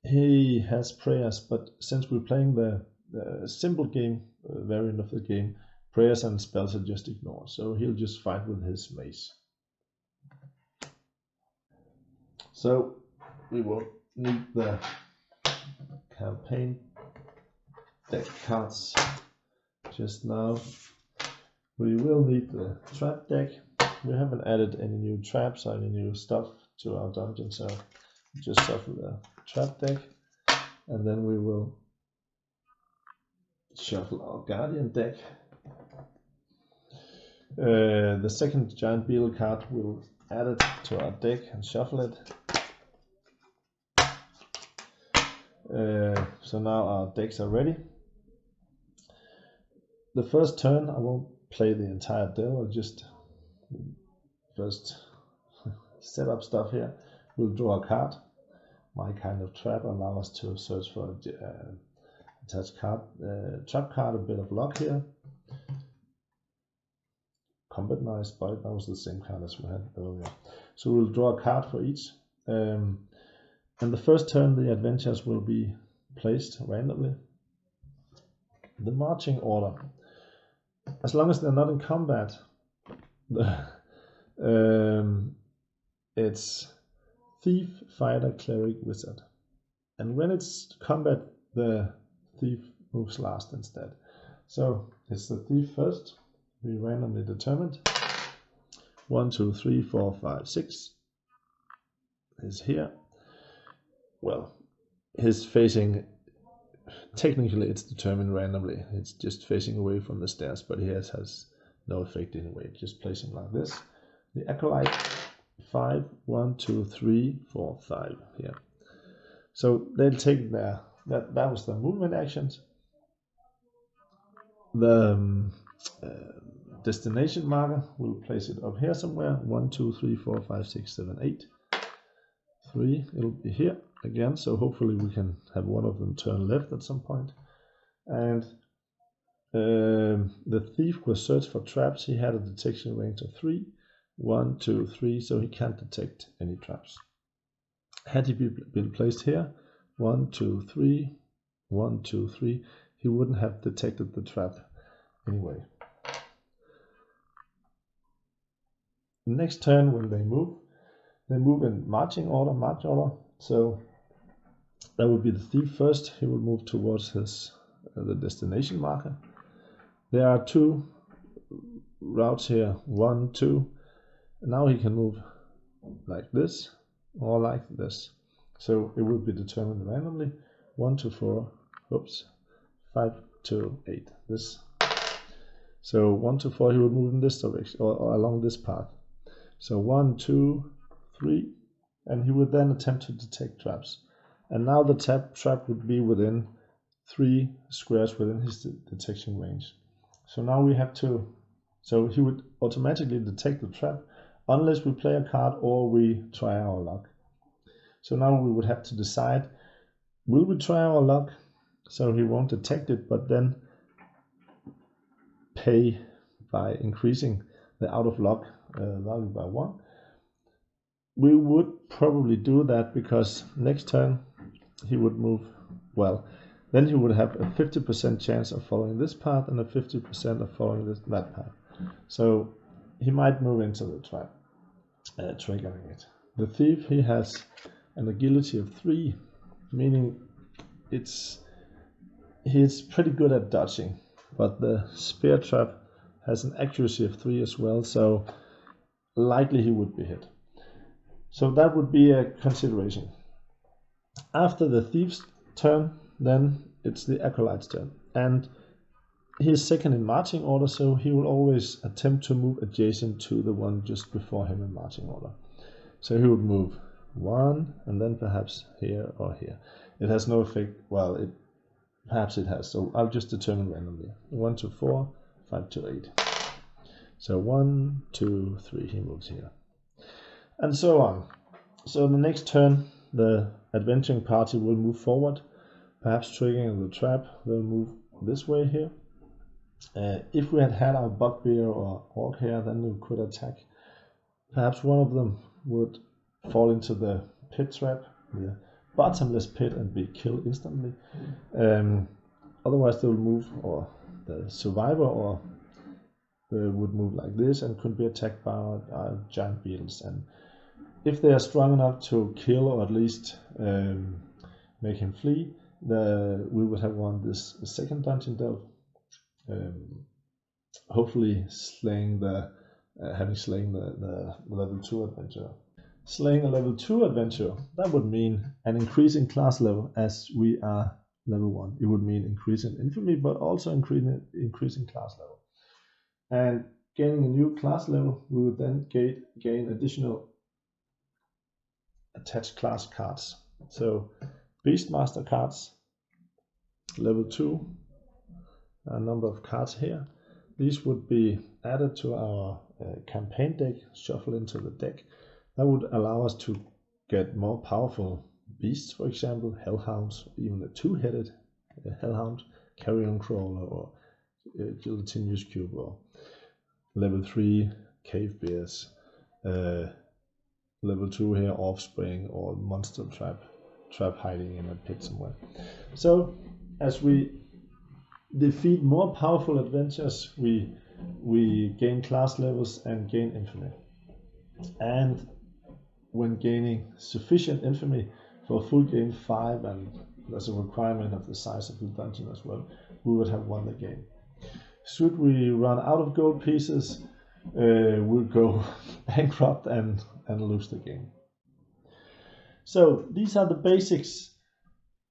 he has prayers, but since we're playing the simple game variant of the game, prayers and spells are just ignored, so he'll just fight with his mace. So we will need the campaign deck cards just now. We will need the trap deck. We haven't added any new traps or any new stuff to our dungeon, so just shuffle the trap deck, and then we will shuffle our guardian deck. The second giant beetle card, we'll add it to our deck and shuffle it. So now our decks are ready. The first turn I won't play the entire deck, I'll just first set up stuff here. We'll draw a card. My kind of trap allows us to search for attached card, trap card, a bit of luck here. Combat Nice, but that was the same card as we had earlier. So we'll draw a card for each. And the first turn the adventures will be placed randomly. The marching order, as long as they're not in combat, it's thief, fighter, cleric, wizard. And when it's combat, the thief moves last instead. So it's the thief first. We randomly determined. 1, 2, 3, 4, 5, 6 is here. Well, his facing, technically it's determined randomly. It's just facing away from the stairs, but he has no effect anyway. Just placing like this. The acolyte, 5, 1, 2, 3, 4, 5 here. So they'll take their, that was the movement actions. The destination marker, we'll place it up here somewhere. 1, 2, 3, 4, 5, 6, 7, 8. 3, it'll be here again, so hopefully we can have one of them turn left at some point. And the thief will search for traps. He had a detection range of 3, 1, 2, 3, so he can't detect any traps. Had he been placed here, 1, 2, 3, 1, 2, 3, he wouldn't have detected the trap anyway. Next turn, when they move in marching order, march order. So that would be the thief first. He will move towards his the destination marker. There are 2 routes here, 1, 2. Now he can move like this or like this. So it will be determined randomly. 1 to 4, oops, 5 to 8. This. So 1 to 4, he will move in this direction or along this path. So 1, 2, 3, and he would then attempt to detect traps. And now the trap would be within 3 squares within his detection range. So now we have to, so he would automatically detect the trap unless we play a card or we try our luck. So now we would have to decide, will we try our luck so he won't detect it, but then pay by increasing the out of luck value by 1. We would probably do that because next turn he would move, well, then he would have a 50% chance of following this path and a 50% of following that path. So he might move into the trap, triggering it. The thief, he has an agility of 3, meaning he's pretty good at dodging, but the spear trap has an accuracy of 3 as well, so likely he would be hit. So that would be a consideration. After the thief's turn, then it's the acolyte's turn, and he is second in marching order, so he will always attempt to move adjacent to the one just before him in marching order. So he would move 1 and then perhaps here or here. It has no effect. Well, perhaps it has. So I'll just determine randomly. 1 to 4, 5 to 8. So 1, 2, 3. He moves here, and so on. So the next turn, the adventuring party will move forward, perhaps triggering the trap. They'll move this way here. If we had our bugbear or orc here, then we could attack. Perhaps one of them would fall into the pit trap, the bottomless pit, and be killed instantly. Otherwise they will move, or the survivor or would move like this and could be attacked by our giant beetles. And if they are strong enough to kill or at least make him flee, we would have won this second dungeon delve. Hopefully having slain the level 2 adventurer. Slaying a level 2 adventurer, that would mean an increase in class level, as we are level 1. It would mean increase in infamy, but also increase in class level. And gaining a new class level, we would then gain additional attached class cards. So Beastmaster cards, level 2, a number of cards here. These would be added to our campaign deck, shuffled into the deck. That would allow us to get more powerful beasts, for example, hellhounds, even a 2-headed hellhound, carrion crawler, or gelatinous cube, or level 3 cave bears, level 2 here offspring, or monster trap hiding in a pit somewhere. So as we defeat more powerful adventures, we gain class levels and gain infamy. And when gaining sufficient infamy for full game 5, and there's a requirement of the size of the dungeon as well, we would have won the game. Should we run out of gold pieces, we'll go bankrupt and lose the game. So these are the basics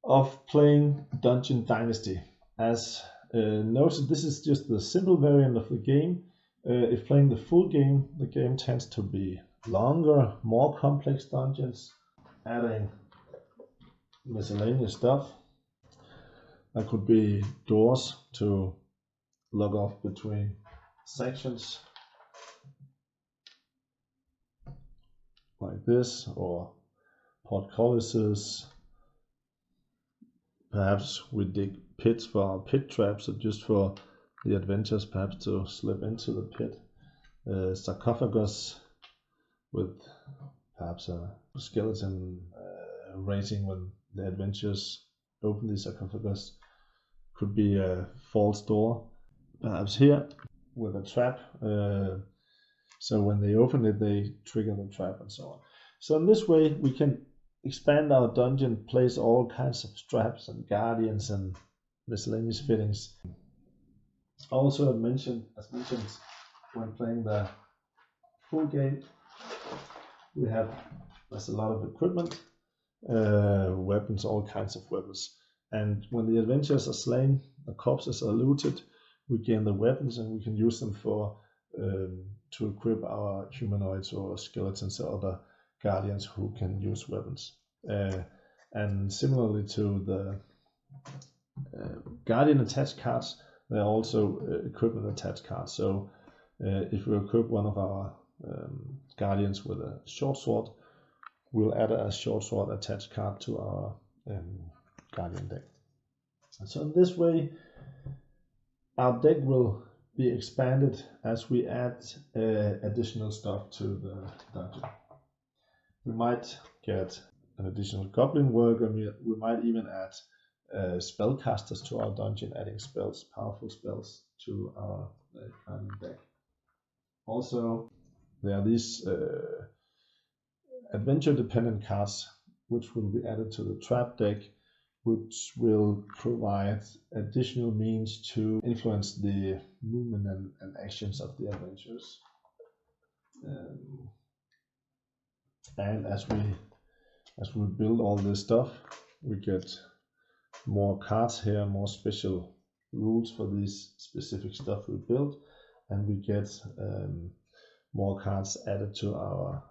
of playing Dungeon Dynasty. As noted, this is just the simple variant of the game. If playing the full game, the game tends to be longer, more complex dungeons, adding miscellaneous stuff. There could be doors to log off between sections, like this, or portcullises. Perhaps we dig pits for our pit traps, or just for the adventurers perhaps to slip into the pit. Sarcophagus with perhaps a skeleton raising when the adventurers open the sarcophagus. Could be a false door, perhaps here, with a trap. So when they open it, they trigger the trap, and so on. So in this way, we can expand our dungeon, place all kinds of traps and guardians and miscellaneous fittings. Also, as mentioned, when playing the full game, there's a lot of equipment, weapons, all kinds of weapons. And when the adventurers are slain, the corpses are looted, we gain the weapons, and we can use them to equip our humanoids or skeletons or other guardians who can use weapons. And similarly to the guardian attached cards, there are also equipment attached cards. So if we equip one of our guardians with a short sword, we'll add a short sword attached card to our guardian deck. And so in this way, our deck will be expanded as we add additional stuff to the dungeon. We might get an additional goblin worker. We might even add spellcasters to our dungeon, adding spells, powerful spells to our deck. Also, there are these adventure-dependent cards which will be added to the trap deck, which will provide additional means to influence the movement and actions of the adventurers. And as we build all this stuff, we get more cards here, more special rules for these specific stuff we built, and we get more cards added to our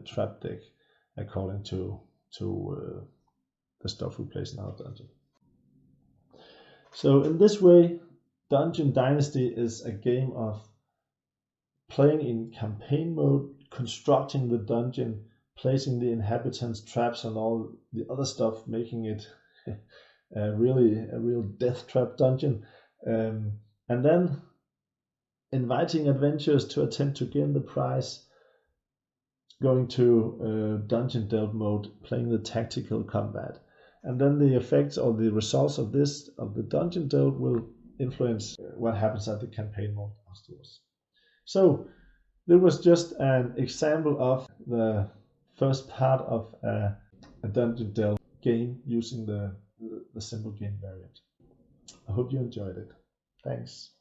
trap deck according to the stuff we place in our dungeon. So in this way, Dungeon Dynasty is a game of playing in campaign mode, constructing the dungeon, placing the inhabitants, traps, and all the other stuff, making it a real death trap dungeon, and then inviting adventurers to attempt to gain the prize, going to dungeon delve mode, playing the tactical combat, and then the effects or the results of the dungeon delve will influence what happens at the campaign mode afterwards. So there was just an example of the first part of a dungeon delve game using the simple game variant. I hope you enjoyed it. Thanks.